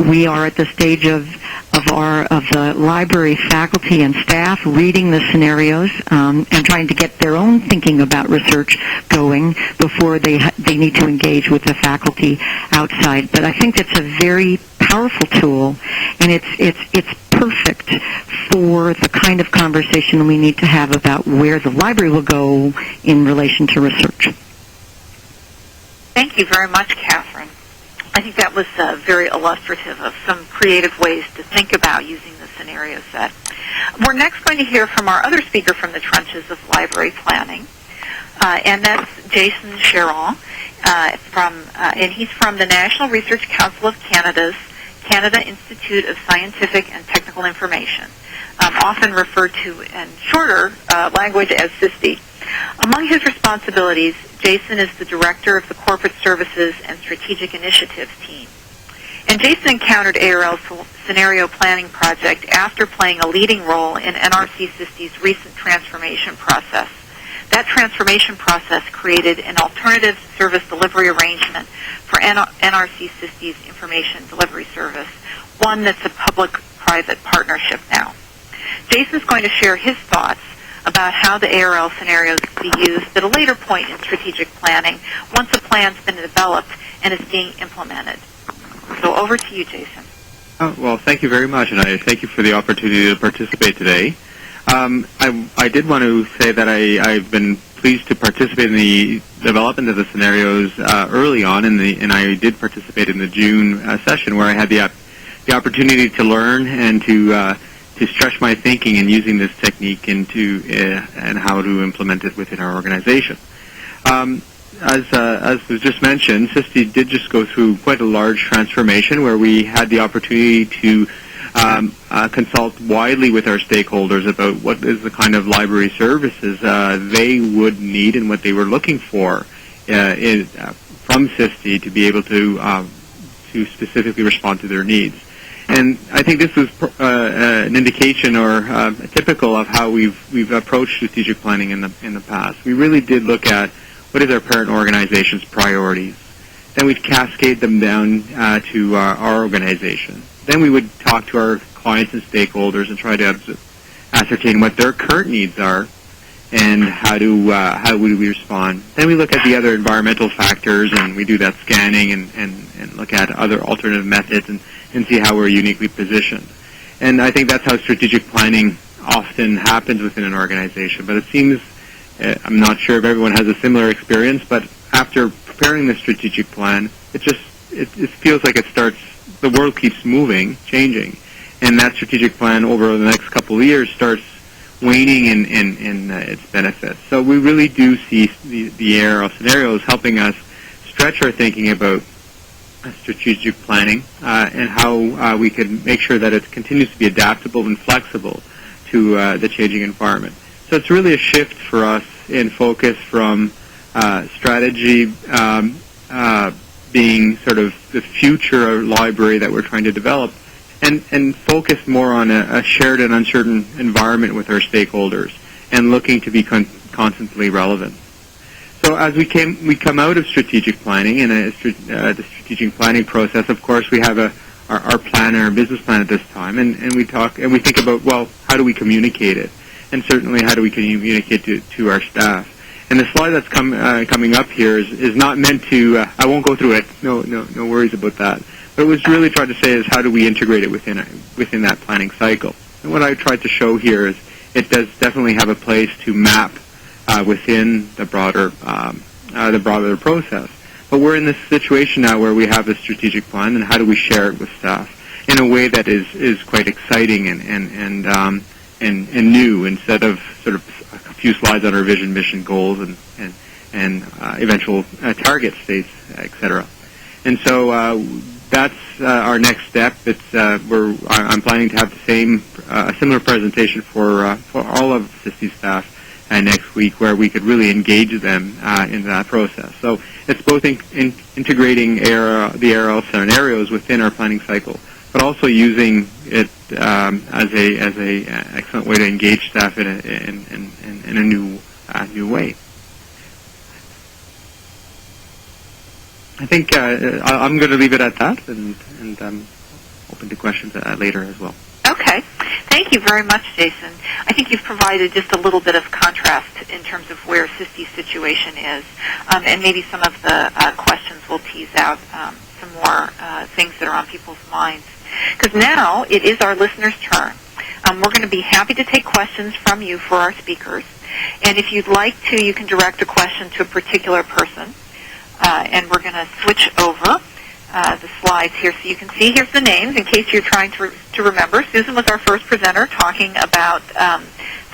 We are at the stage of the library faculty and staff reading the scenarios and trying to get their own thinking about research going before they need to engage with the faculty outside. But I think it's a very powerful tool, and it's perfect for the kind of conversation we need to have about where the library will go in relation to research. Thank you very much, Catherine. I think that was very illustrative of some creative ways to think about using the scenario set. We're next going to hear from our other speaker from the trenches of library planning, and that's Jason Cheron, and he's from the National Research Council of Canada's Canada Institute of Scientific and Technical Information, often referred to in shorter language as SISTE. Among his responsibilities, Jason is the director of the Corporate Services and Strategic Initiatives team. And Jason encountered ARL's scenario planning project after playing a leading role in NRC SISTE's recent transformation process. That transformation process created an alternative service delivery arrangement for NRC SISTE's information delivery service, one that's a public-private partnership now. Jason's going to share his thoughts about how the ARL scenarios can be used at a later point in strategic planning once a plan's been developed and is being implemented. So over to you, Jason. Well, thank you very much, and I thank you for the opportunity to participate today. I did want to say that I've been pleased to participate in the development of the scenarios early on, and I did participate in the June session where I had the opportunity to learn and to stretch my thinking in using this technique and how to implement it within our organization. As was just mentioned, SISTE did just go through quite a large transformation where we had the opportunity to consult widely with our stakeholders about what is the kind of library services they would need and what they were looking for from SISTE to be able to specifically respond to their needs. And I think this was an indication or typical of how we've approached strategic planning in the past. We really did look at what is our parent organization's priorities. Then we'd cascade them down to our organization. Then we would talk to our clients and stakeholders and try to ascertain what their current needs are and how would we respond. Then we look at the other environmental factors, and we do that scanning and look at other alternative methods and see how we're uniquely positioned. And I think that's how strategic planning often happens within an organization. But it seems I'm not sure if everyone has a similar experience, but after preparing the strategic plan, it feels like the world keeps moving, changing, and that strategic plan over the next couple of years starts waning in its benefits. So we really do see the ARL scenarios helping us stretch our thinking about strategic planning and how we can make sure that it continues to be adaptable and flexible to the changing environment. So it's really a shift for us in focus from strategy being sort of the future library that we're trying to develop, and focus more on a shared and uncertain environment with our stakeholders and looking to be constantly relevant. So as we come out of strategic planning and the strategic planning process, of course, we have our plan and our business plan at this time, and we think about, well, how do we communicate it? And certainly, how do we communicate to our staff? And the slide that's coming up here is not meant to. I won't go through it. No worries about that. But what it was really trying to say is how do we integrate it within that planning cycle? And what I tried to show here is it does definitely have a place to map within the broader process. But we're in this situation now where we have a strategic plan, and how do we share it with staff in a way that is quite exciting and new, instead of sort of a few slides on our vision, mission, goals, and eventual target states, etc. And so that's our next step. I'm planning to have a similar presentation for all of CISTI staff next week, where we could really engage them in that process. So it's both integrating the ARL scenarios within our planning cycle, but also using it as a excellent way to engage staff in a new way. I think I'm going to leave it at that, and I'm open to questions later as well. Okay. Thank you very much, Jason. I think you've provided just a little bit of contrast in terms of where CISTI's situation is, and maybe some of the questions will tease out some more things that are on people's minds. Because now it is our listeners' turn. We're going to be happy to take questions from you for our speakers. And if you'd like to, you can direct a question to a particular person. And we're going to switch over the slides here so you can see. Here's the names in case you're trying to remember. Susan was our first presenter talking about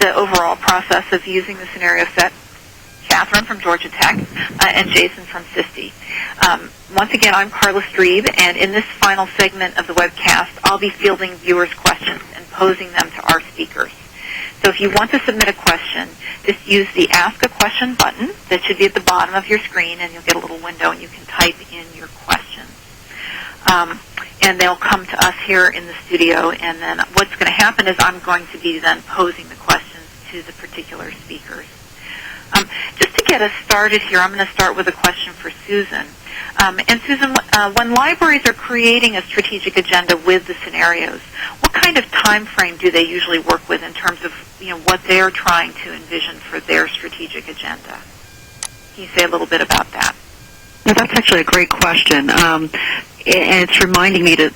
the overall process of using the scenario set. Catherine from Georgia Tech, and Jason from CISTI. Once again, I'm Carla Strebe, and in this final segment of the webcast, I'll be fielding viewers' questions and posing them to our speakers. So if you want to submit a question, just use the Ask a Question button that should be at the bottom of your screen, and you'll get a little window, and you can type in your questions. And they'll come to us here in the studio, and then what's going to happen is I'm going to be then posing the questions to the particular speakers. Just to get us started here, I'm going to start with a question for Susan. And Susan, when libraries are creating a strategic agenda with the scenarios, what kind of time frame do they usually work with in terms of what they're trying to envision for their strategic agenda? Can you say a little bit about that? Yeah, that's actually a great question. And it's reminding me to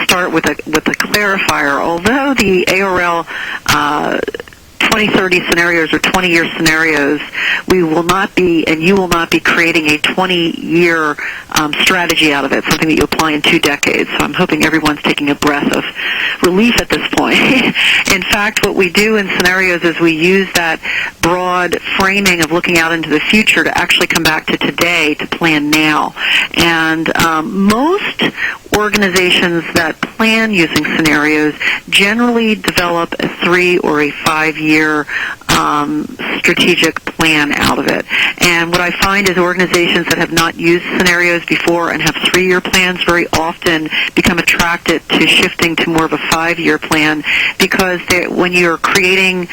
start with a clarifier. Although the ARL 2030 scenarios or 20-year scenarios, we will not be, and you will not be creating a 20-year strategy out of it, something that you apply in 2 decades. So I'm hoping everyone's taking a breath of relief at this point. In fact, what we do in scenarios is we use that broad framing of looking out into the future to actually come back to today to plan now. And most organizations that plan using scenarios generally develop a 3 or a 5-year strategic plan out of it. And what I find is organizations that have not used scenarios before and have 3-year plans very often become attracted to shifting to more of a 5-year plan, because when you're creating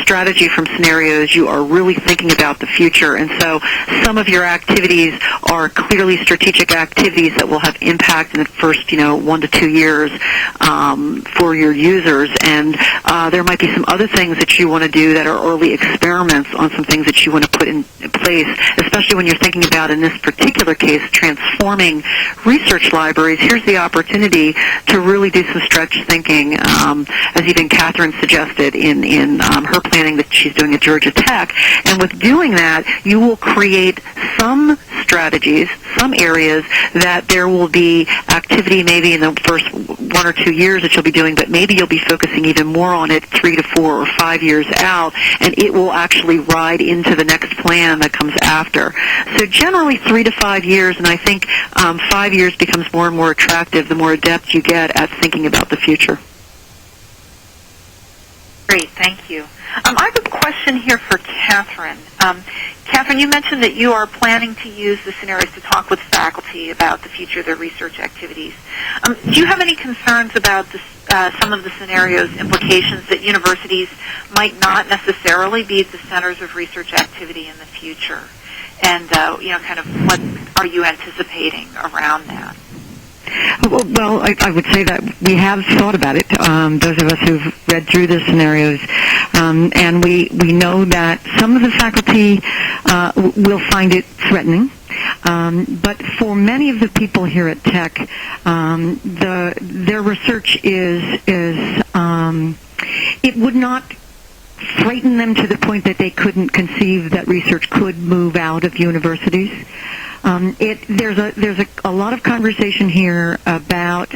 strategy from scenarios, you are really thinking about the future. And so some of your activities are clearly strategic activities that will have impact in the first 1 to 2 years for your users. And there might be some other things that you want to do that are early experiments on some things that you want to put in place, especially when you're thinking about, in this particular case, transforming research libraries. Here's the opportunity to really do some stretch thinking, as even Catherine suggested in her planning that she's doing at Georgia Tech. And with doing that, you will create some strategies, some areas that there will be activity maybe in the first 1 or 2 years that you'll be doing, but maybe you'll be focusing even more on it 3 to 4 or 5 years out, and it will actually ride into the next plan that comes after. So generally 3 to 5 years, and I think 5 years becomes more and more attractive the more adept you get at thinking about the future. Great, thank you. I have a question here for Catherine. Catherine, you mentioned that you are planning to use the scenarios to talk with faculty about the future of their research activities. Do you have any concerns about some of the scenarios' implications that universities might not necessarily be the centers of research activity in the future? And, kind of what are you anticipating around that? Well, I would say that we have thought about it, those of us who've read through the scenarios, and we know that some of the faculty will find it threatening. But for many of the people here at Tech, their research is it would not frighten them to the point that they couldn't conceive that research could move out of universities. There's a lot of conversation here about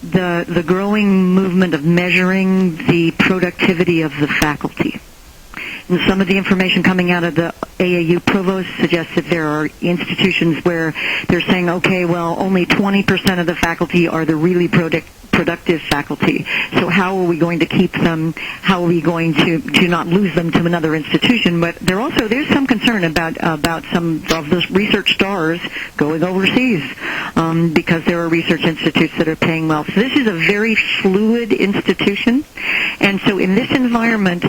the growing movement of measuring the productivity of the faculty. And some of the information coming out of the AAU provost suggests that there are institutions where they're saying, okay, well, only 20% of the faculty are the really productive faculty. So how are we going to keep them? How are we going to not lose them to another institution? But there's some concern about some of the research stars going overseas because there are research institutes that are paying well. So this is a very fluid institution. And so in this environment,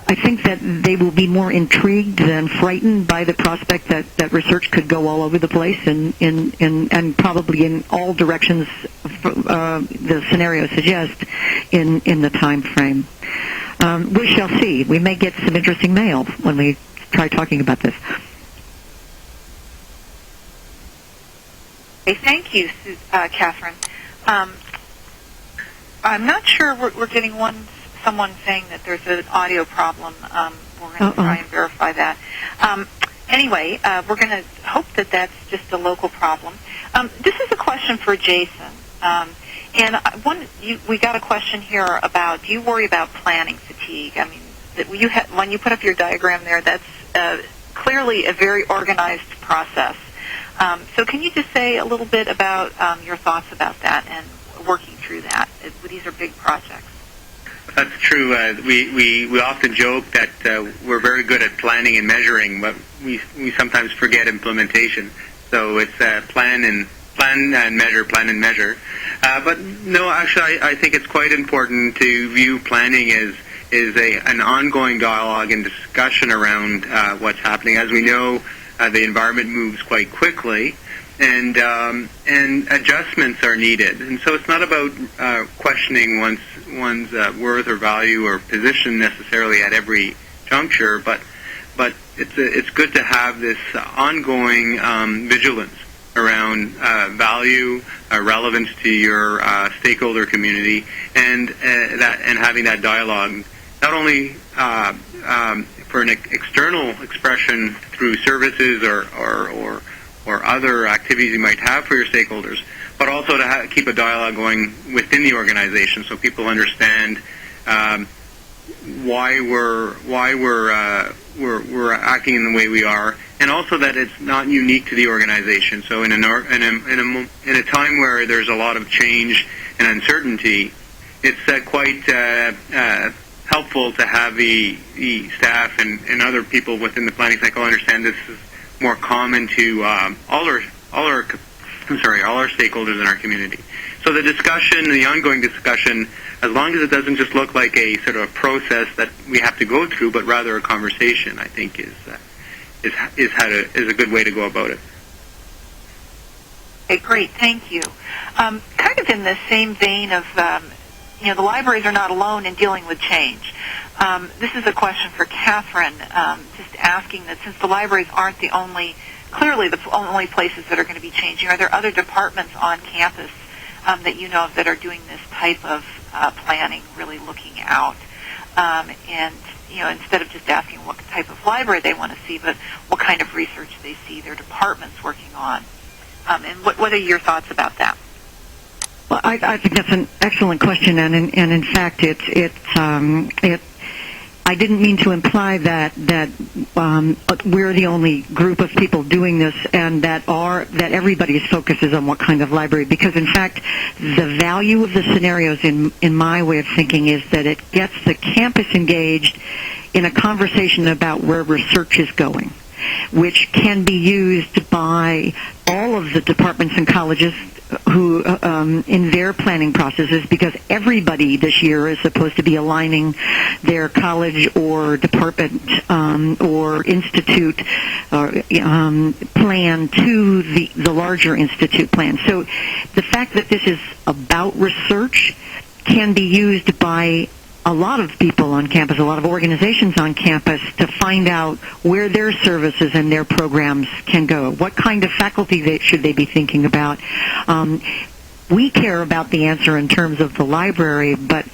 I think that they will be more intrigued than frightened by the prospect that research could go all over the place and probably in all directions the scenario suggests in the time frame. We shall see. We may get some interesting mail when we try talking about this. Okay, thank you, Catherine. I'm not sure we're getting someone saying that there's an audio problem. We're going to try and verify that. Anyway, we're going to hope that that's just a local problem. This is a question for Jason. And we got a question here about, do you worry about planning fatigue? I mean, when you put up your diagram there, that's clearly a very organized process. So can you just say a little bit about your thoughts about that and working through that? These are big projects. That's true. We often joke that we're very good at planning and measuring, but we sometimes forget implementation. So it's plan and measure. But no, actually, I think it's quite important to view planning as an ongoing dialogue and discussion around what's happening. As we know, the environment moves quite quickly, and adjustments are needed. And so it's not about questioning one's worth or value or position necessarily at every juncture, but it's good to have this ongoing vigilance around value, relevance to your stakeholder community, and having that dialogue not only for an external expression through services or other activities you might have for your stakeholders, but also to keep a dialogue going within the organization so people understand why we're acting in the way we are, and also that it's not unique to the organization. So in a time where there's a lot of change and uncertainty, it's quite helpful to have the staff and other people within the planning cycle understand this is more common to all our stakeholders in our community. So the ongoing discussion, as long as it doesn't just look like a sort of a process that we have to go through, but rather a conversation, I think is a good way to go about it. Okay, great, thank you. Kind of in the same vein of, the libraries are not alone in dealing with change. This is a question for Catherine, just asking that since the libraries aren't clearly the only places that are going to be changing, are there other departments on campus that you know of that are doing this type of planning, really looking out? And, instead of just asking what type of library they want to see, but what kind of research they see their departments working on. And what are your thoughts about that? Well, I think that's an excellent question, and in fact, I didn't mean to imply that we're the only group of people doing this, and that everybody's focus is on what kind of library. Because in fact, the value of the scenarios, in my way of thinking, is that it gets the campus engaged in a conversation about where research is going, which can be used by all of the departments and colleges who in their planning processes, because everybody this year is supposed to be aligning their college or department or institute plan to the larger institute plan. So the fact that this is about research can be used by a lot of people on campus, a lot of organizations on campus, to find out where their services and their programs can go. What kind of faculty should they be thinking about? We care about the answer in terms of the library, but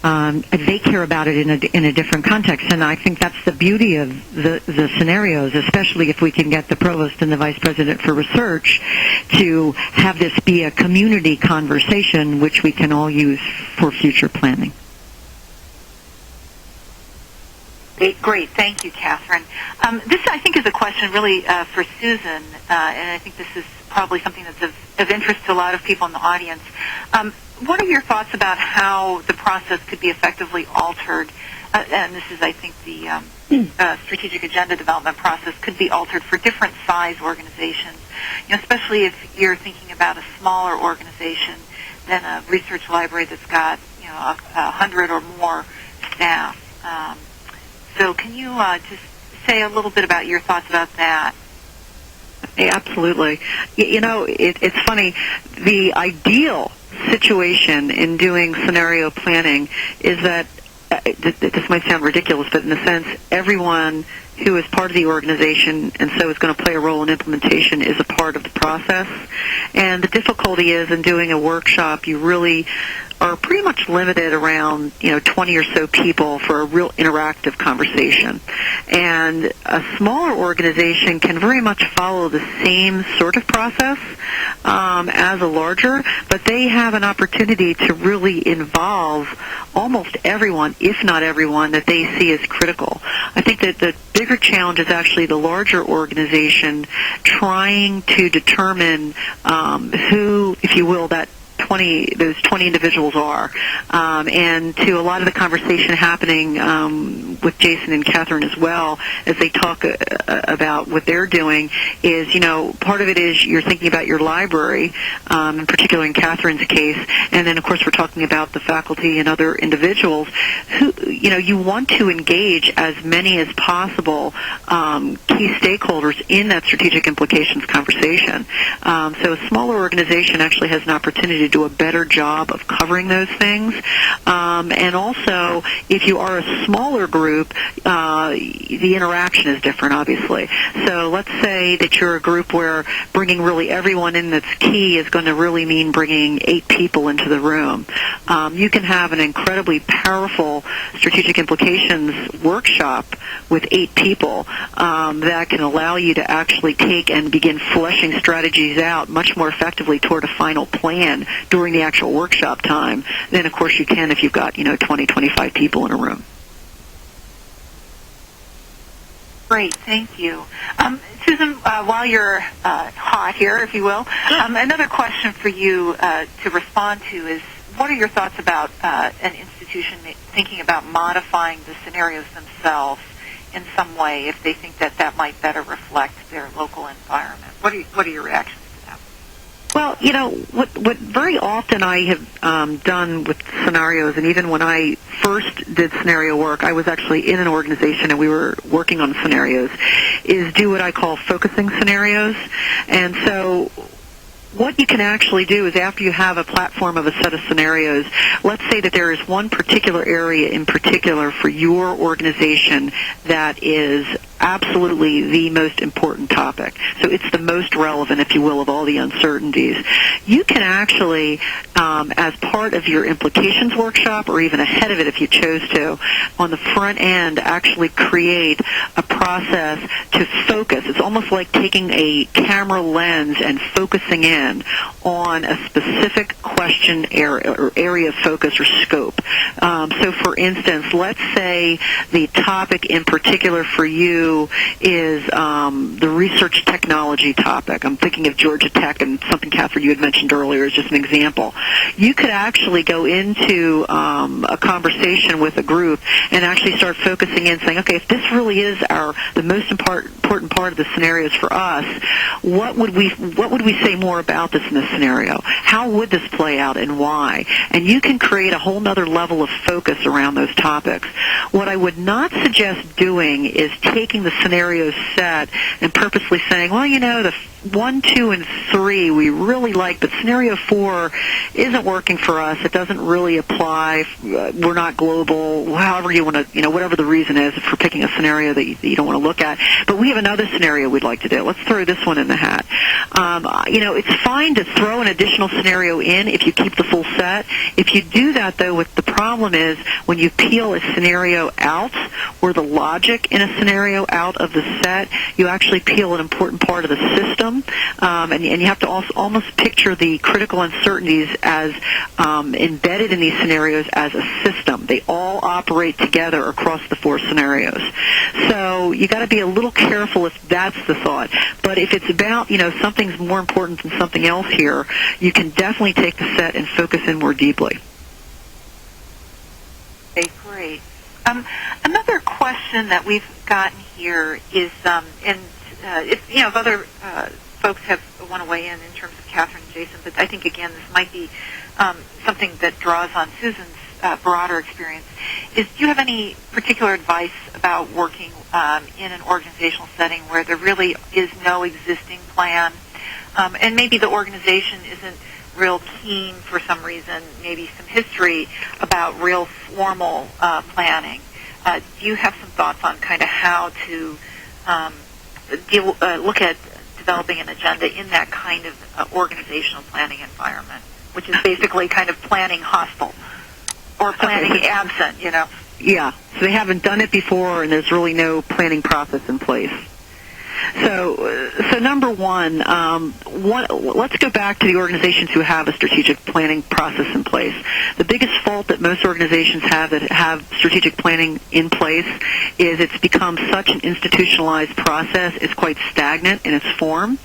they care about it in a different context. And I think that's the beauty of the scenarios, especially if we can get the provost and the vice president for research to have this be a community conversation, which we can all use for future planning. Great. Thank you, Catherine. This, I think, is a question really for Susan, and I think this is probably something that's of interest to a lot of people in the audience. What are your thoughts about how the process could be effectively altered? And this is, I think, the strategic agenda development process could be altered for different size organizations, especially if you're thinking about a smaller organization than a research library that's got 100 or more staff. So can you just say a little bit about your thoughts about that? Yeah, absolutely. It's funny. The ideal situation in doing scenario planning is that, this might sound ridiculous, but in a sense, everyone who is part of the organization and so is going to play a role in implementation is a part of the process. And the difficulty is in doing a workshop, you really are pretty much limited around 20 or so people for a real interactive conversation. And a smaller organization can very much follow the same sort of process as a larger, but they have an opportunity to really involve almost everyone, if not everyone, that they see as critical. I think that the bigger challenge is actually the larger organization trying to determine who, if you will, those 20 individuals are. And to a lot of the conversation happening with Jason and Catherine as well, as they talk about what they're doing, is, part of it is you're thinking about your library, in particular in Catherine's case, and then, of course, we're talking about the faculty and other individuals who, you want to engage as many as possible key stakeholders in that strategic implications conversation. So a smaller organization actually has an opportunity to do a better job of covering those things. And also, if you are a smaller group, the interaction is different, obviously. So let's say that you're a group where bringing really everyone in that's key is going to really mean bringing 8 people into the room. You can have an incredibly powerful strategic implications workshop with 8 people that can allow you to actually take and begin fleshing strategies out much more effectively toward a final plan during the actual workshop time than, of course, you can if you've got 20, 25 people in a room. Great, thank you. Susan, while you're hot here, if you will, another question for you to respond to is, what are your thoughts about an institution thinking about modifying the scenarios themselves in some way if they think that might better reflect their local environment? What are your reactions to that? Well, what very often I have done with scenarios, and even when I first did scenario work, I was actually in an organization and we were working on scenarios, is do what I call focusing scenarios. And so what you can actually do is after you have a platform of a set of scenarios, let's say that there is one particular area in particular for your organization that is absolutely the most important topic. So it's the most relevant, if you will, of all the uncertainties. You can actually, as part of your implications workshop, or even ahead of it if you chose to, on the front end, actually create a process to focus. It's almost like taking a camera lens and focusing in on a specific question area, or area of focus or scope. So for instance, let's say the topic in particular for you is the research technology topic. I'm thinking of Georgia Tech, and something, Catherine, you had mentioned earlier is just an example. You could actually go into a conversation with a group and actually start focusing in, saying, okay, if this really is the most important part of the scenarios for us, what would we say more about this in this scenario? How would this play out, and why? And you can create a whole other level of focus around those topics. What I would not suggest doing is taking the scenario set and purposely saying, well, the 1, 2, and 3 we really like, but scenario 4 isn't working for us. It doesn't really apply. We're not global. However you want to, whatever the reason is for picking a scenario that you don't want to look at. But we have another scenario we'd like to do. Let's throw this one in the hat. It's fine to throw an additional scenario in if you keep the full set. If you do that, though, what the problem is when you peel a scenario out, or the logic in a scenario out of the set, you actually peel an important part of the system. And you have to also almost picture the critical uncertainties as embedded in these scenarios as a system. They all operate together across the 4 scenarios. So you got to be a little careful if that's the thought. But if it's about, something's more important than something else here, you can definitely take the set and focus in more deeply. Okay, great. Another question that we've gotten here is, if other folks want to weigh in terms of Catherine and Jason, but I think, again, this might be something that draws on Susan's broader experience, is do you have any particular advice about working in an organizational setting where there really is no existing plan, and maybe the organization isn't real keen for some reason, maybe some history about real formal planning? Do you have some thoughts on kind of how to look at developing an agenda in that kind of organizational planning environment, which is basically kind of planning hostile or planning absent, Yeah, so they haven't done it before, and there's really no planning process in place. So number one, let's go back to the organizations who have a strategic planning process in place. The biggest fault that most organizations have that have strategic planning in place is it's become such an institutionalized process. It's quite stagnant in its form,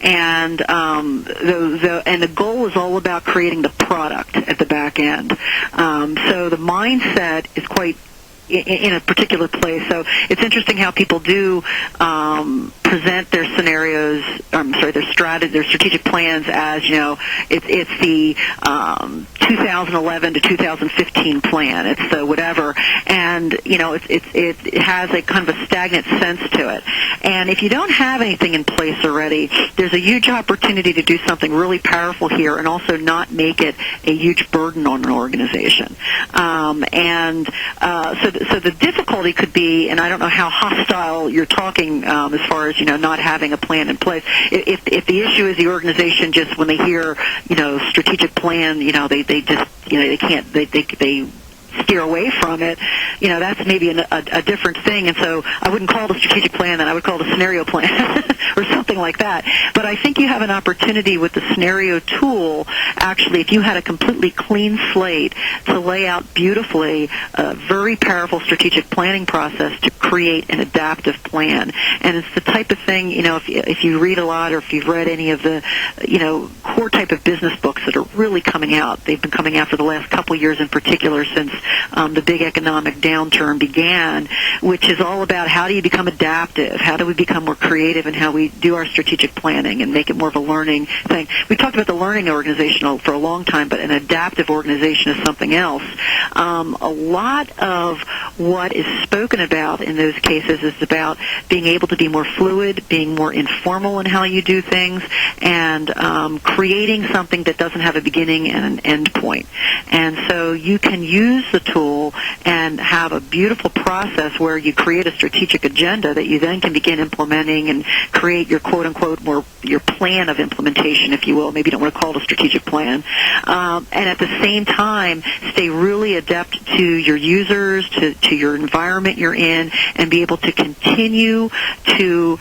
and the goal is all about creating the product at the back end. So the mindset is quite in a particular place. So it's interesting how people do present their scenarios, their strategic plans as, it's the 2011 to 2015 plan. It's the whatever, and it has a kind of a stagnant sense to it. And if you don't have anything in place already, there's a huge opportunity to do something really powerful here, and also not make it a huge burden on an organization. So the difficulty could be, and I don't know how hostile you're talking as far as not having a plan in place. If the issue is the organization just when they hear strategic plan, they can't they steer away from it, that's maybe a different thing. And so I wouldn't call it a strategic plan, and I would call it a scenario plan or something like that. But I think you have an opportunity with the scenario tool, actually, if you had a completely clean slate, to lay out beautifully a very powerful strategic planning process to create an adaptive plan. And it's the type of thing, if you read a lot, or if you've read any of the, core type of business books that are really coming out, they've been coming out for the last couple of years in particular since the big economic downturn began, which is all about how do you become adaptive, how do we become more creative in how we we do our strategic planning and make it more of a learning thing. We talked about the learning organizational for a long time, but an adaptive organization is something else. A lot of what is spoken about in those cases is about being able to be more fluid, being more informal in how you do things, and creating something that doesn't have a beginning and an end point. And so you can use the tool and have a beautiful process where you create a strategic agenda that you then can begin implementing and create your quote-unquote your plan of implementation, if you will. Maybe you don't want to call it a strategic plan. And at the same time, stay really adept to your users, to your environment you're in, and be able to continue to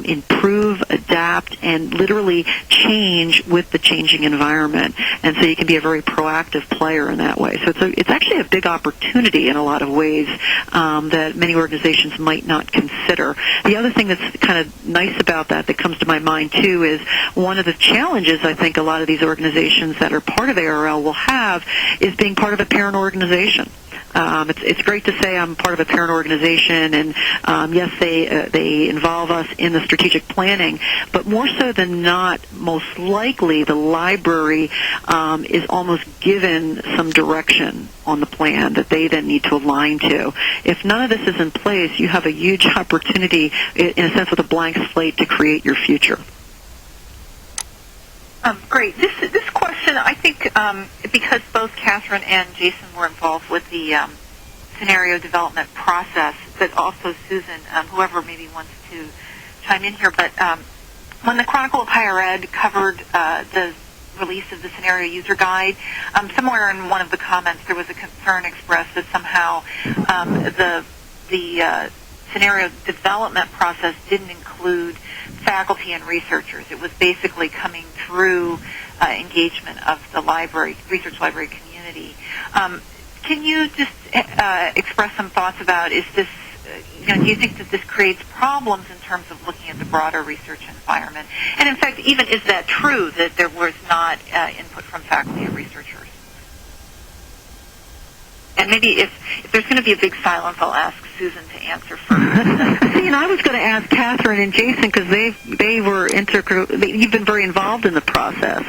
improve, adapt, and literally change with the changing environment. And so you can be a very proactive player in that way. So it's actually a big opportunity in a lot of ways that many organizations might not consider. The other thing that's kind of nice about that comes to my mind, too, is one of the challenges I think a lot of these organizations that are part of ARL will have is being part of a parent organization. It's great to say I'm part of a parent organization, and yes, they involve us in the strategic planning, but more so than not, most likely the library is almost given some direction on the plan that they then need to align to. If none of this is in place, you have a huge opportunity, in a sense, with a blank slate to create your future. Great. This question, I think, because both Catherine and Jason were involved with the scenario development process, but also Susan, whoever maybe wants to chime in here, but when the Chronicle of Higher Ed covered the release of the scenario user guide, somewhere in one of the comments there was a concern expressed that somehow the scenario development process didn't include faculty and researchers. It was basically coming through engagement of the research library community. Can you just express some thoughts about, is this, do you think that this creates problems in terms of looking at the broader research environment? And in fact, even is that true, that there was not input from faculty and researchers? And maybe if there's going to be a big silence, I'll ask Susan to answer first. See, and I was going to ask Catherine and Jason, because you've been very involved in the process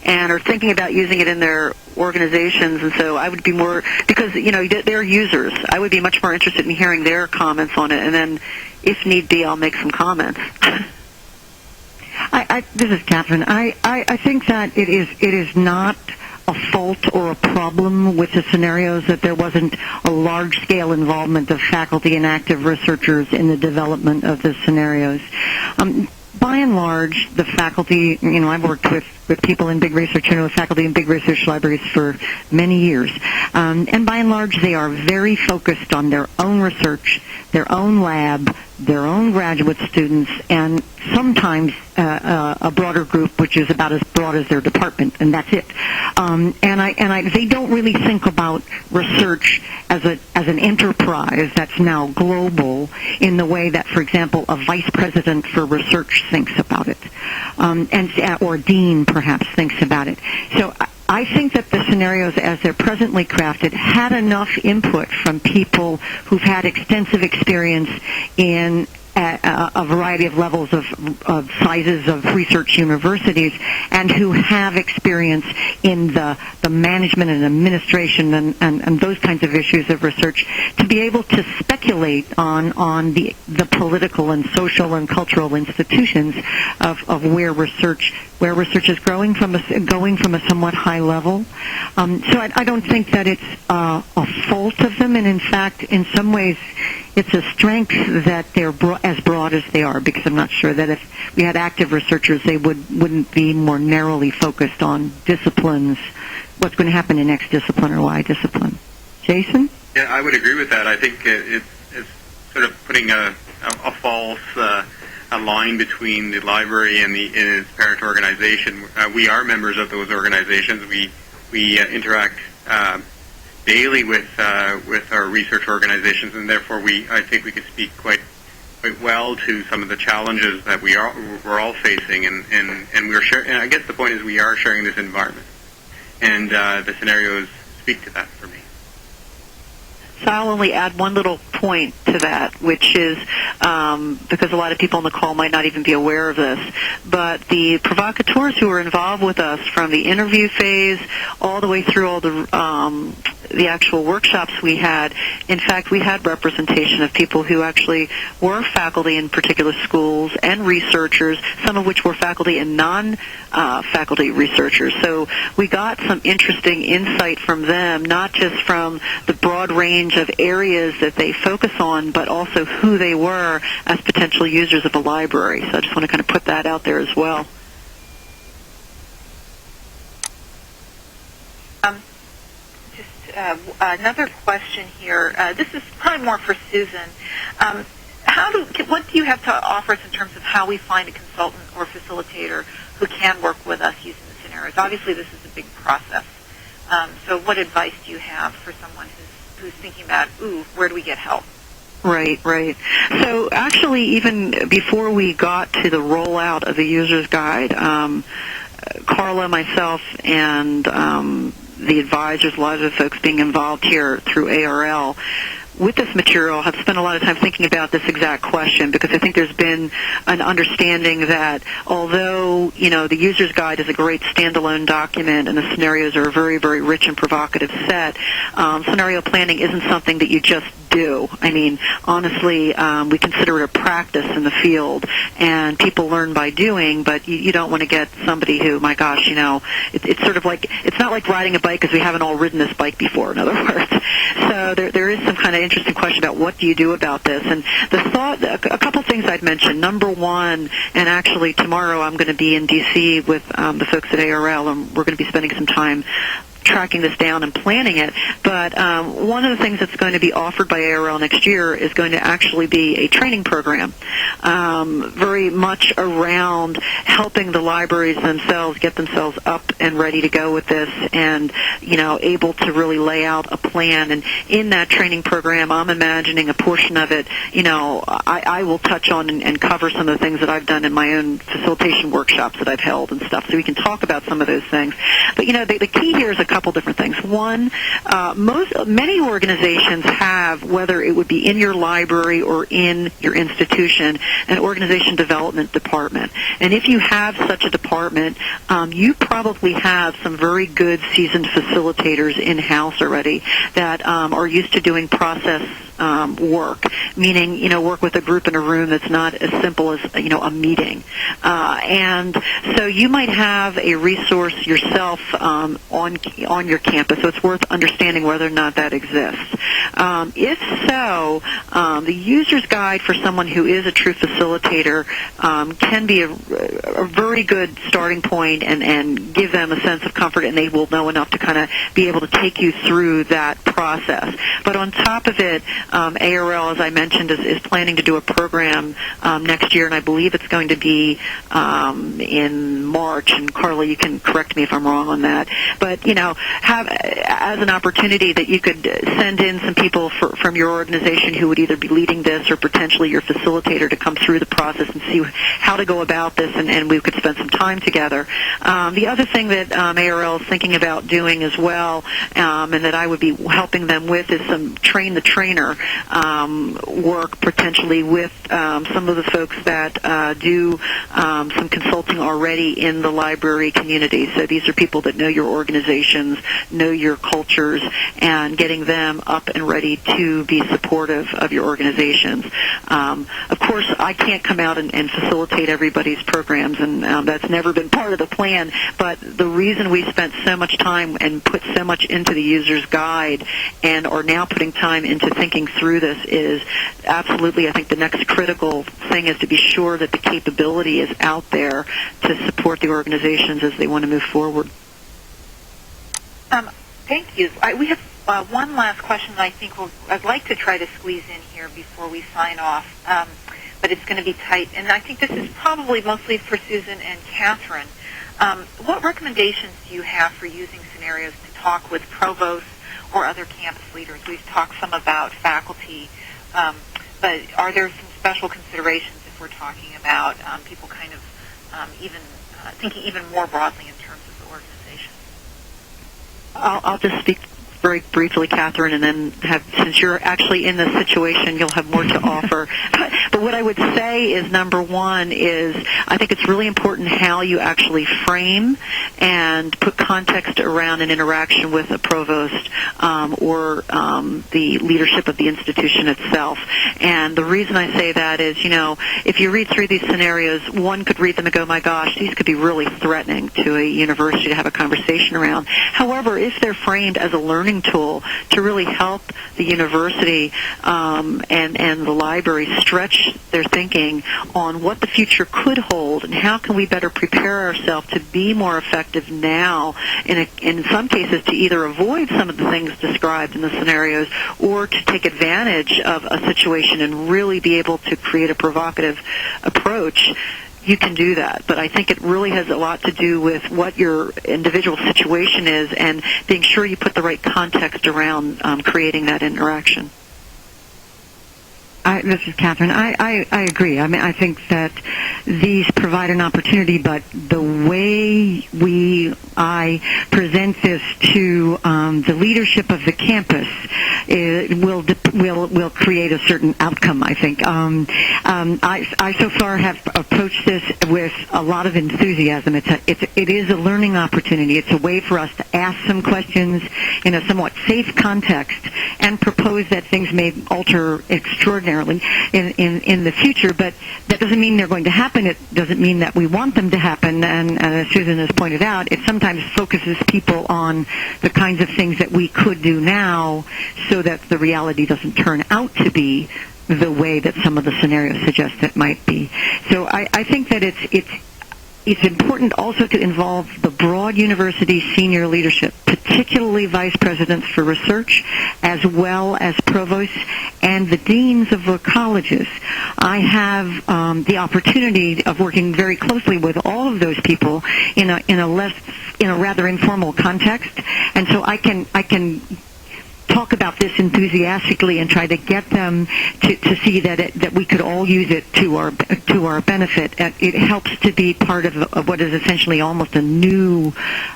and are thinking about using it in their organizations, and so I would be more, because they're users, I would be much more interested in hearing their comments on it, and then if need be, I'll make some comments. This is Catherine. I think that it is not a fault or a problem with the scenarios that there wasn't a large-scale involvement of faculty and active researchers in the development of the scenarios. By and large, the faculty, I've worked with people in big research, faculty in big research libraries for many years. And by and large, they are very focused on their own research, their own lab, their own graduate students, and sometimes a broader group, which is about as broad as their department, and that's it. They don't really think about research as an enterprise that's now global in the way that, for example, a vice president for research thinks about it, or dean perhaps thinks about it. So I think that the scenarios, as they're presently crafted, had enough input from people who've had extensive experience in a variety of levels of sizes of research universities, and who have experience in the management and administration and those kinds of issues of research, to be able to speculate on the political and social and cultural institutions of where research is going from a somewhat high level. So I don't think that it's a fault of them, and in fact, in some ways, it's a strength that they're as broad as they are, because I'm not sure that if we had active researchers, they wouldn't be more narrowly focused on disciplines, what's going to happen in X discipline or Y discipline. Jason? Yeah, I would agree with that. I think it's sort of putting a false a line between the library and its parent organization. We are members of those organizations. We interact daily with our research organizations, and therefore I think we can speak quite well to some of the challenges that we're all facing, and we're sharing. And I guess the point is we are sharing this environment, and the scenarios speak to that for me. So I'll only add one little point to that, which is because a lot of people on the call might not even be aware of this, but the provocateurs who were involved with us from the interview phase all the way through all the actual workshops we had, in fact, we had representation of people who actually were faculty in particular schools and researchers, some of which were faculty and non-faculty researchers. So we got some interesting insight from them, not just from the broad range of areas that they focus on, but also who they were as potential users of a library. So I just want to kind of put that out there as well. Another question here. This is probably more for Susan. What do you have to offer us in terms of how we find a consultant or facilitator who can work with us using the scenarios? Obviously, this is a big process. So what advice do you have for someone who's thinking about, where do we get help? Right. So actually, even before we got to the rollout of the user's guide, Carla, myself, and the advisors, a lot of the folks being involved here through ARL, with this material, have spent a lot of time thinking about this exact question, because I think there's been an understanding that although, the user's guide is a great standalone document and the scenarios are a very, very rich and provocative set, scenario planning isn't something that you just do. I mean, honestly, we consider it a practice in the field, and people learn by doing, but you don't want to get somebody who, my gosh, it's sort of like, it's not like riding a bike because we haven't all ridden this bike before, in other words. So there is some kind of interesting question about what do you do about this. And the thought, a couple things I'd mention. Number one, and actually tomorrow I'm going to be in D.C. with the folks at ARL, and we're going to be spending some time tracking this down and planning it. But one of the things that's going to be offered by ARL next year is going to actually be a training program, very much around helping the libraries themselves get themselves up and ready to go with this, and able to really lay out a plan. And in that training program, I'm imagining a portion of it, I will touch on and cover some of the things that I've done in my own facilitation workshops that I've held and stuff, so we can talk about some of those things. But the key here is a couple different things. One, many organizations have, whether it would be in your library or in your institution, an organization development department. And if you have such a department, you probably have some very good seasoned facilitators in-house already that are used to doing process work, meaning, work with a group in a room that's not as simple as, a meeting. And so you might have a resource yourself on your campus, so it's worth understanding whether or not that exists. If so, the user's guide for someone who is a true facilitator can be a very good starting point and give them a sense of comfort, and they will know enough to kind of be able to take you through that process. But on top of it, ARL, as I mentioned, is planning to do a program next year, and I believe it's going to be in March. And Carla, you can correct me if I'm wrong on that. But have as an opportunity that you could send in some people from your organization who would either be leading this or potentially your facilitator to come through the process and see how to go about this, and we could spend some time together. The other thing that ARL is thinking about doing as well, and that I would be helping them with, is some train the trainer work potentially with some of the folks that do some consulting already in the library community. So these are people that know your organizations, know your cultures, and getting them up and ready to be supportive of your organizations. Of course, I can't come out and facilitate everybody's programs, and that's never been part of the plan, but the reason we spent so much time and put so much into the user's guide and are now putting time into thinking through this is absolutely, I think the next critical thing is to be sure that the capability is out there to support the organizations as they want to move forward. Thank you. We have one last question that I think I'd like to try to squeeze in here before we sign off, but it's going to be tight. And I think this is probably mostly for Susan and Catherine. What recommendations do you have for using scenarios to talk with provosts or other campus leaders? We've talked some about faculty, but are there some special considerations if we're talking about people kind of thinking even more broadly in terms of the organization? I'll just speak very briefly, Catherine, and then since you're actually in this situation, you'll have more to offer. But what I would say is, number one is I think it's really important how you actually frame and put context around an interaction with a provost or the leadership of the institution itself. And the reason I say that is, if you read through these scenarios, one could read them and go, my gosh, these could be really threatening to a university to have a conversation around. However, if they're framed as a learning tool to really help the university and the library stretch their thinking on what the future could hold and how can we better prepare ourselves to be more effective now, in some cases to either avoid some of the things described in the scenarios or to take advantage of a situation and really be able to create a provocative approach, you can do that. But I think it really has a lot to do with what your individual situation is and being sure you put the right context around creating that interaction. This is Catherine. I agree. I mean, I think that these provide an opportunity, but the way I present this to the leadership of the campus will create a certain outcome, I think. I so far have approached this with a lot of enthusiasm. It is a learning opportunity. It's a way for us to ask some questions in a somewhat safe context and propose that things may alter extraordinarily in the future, but that doesn't mean they're going to happen. It doesn't mean that we want them to happen, and as Susan has pointed out, it sometimes focuses people on the kinds of things that we could do now so that the reality doesn't turn out to be the way that some of the scenarios suggest it might be. So I think that it's important also to involve the broad university senior leadership, particularly vice presidents for research, as well as provosts and the deans of the colleges. I have the opportunity of working very closely with all of those people in a rather informal context, and so I can talk about this enthusiastically and try to get them to see that we could all use it to our benefit. It helps to be part of what is essentially almost a new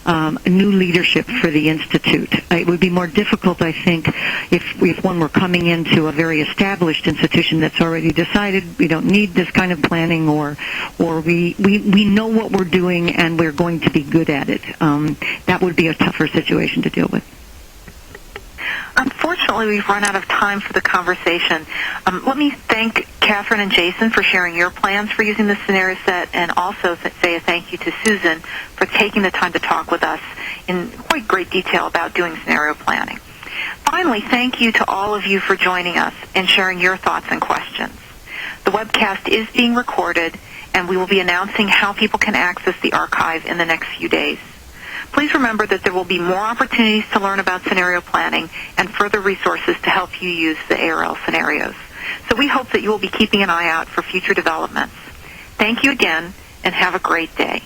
leadership for the Institute. It would be more difficult, I think, if one were coming into a very established institution that's already decided we don't need this kind of planning, or we know what we're doing and we're going to be good at it. That would be a tougher situation to deal with. Unfortunately, we've run out of time for the conversation. Let me thank Catherine and Jason for sharing your plans for using the scenario set, and also say a thank you to Susan for taking the time to talk with us in quite great detail about doing scenario planning. Finally, thank you to all of you for joining us and sharing your thoughts and questions. The webcast is being recorded, and we will be announcing how people can access the archive in the next few days. Please remember that there will be more opportunities to learn about scenario planning and further resources to help you use the ARL scenarios. So we hope that you will be keeping an eye out for future developments. Thank you again, and have a great day.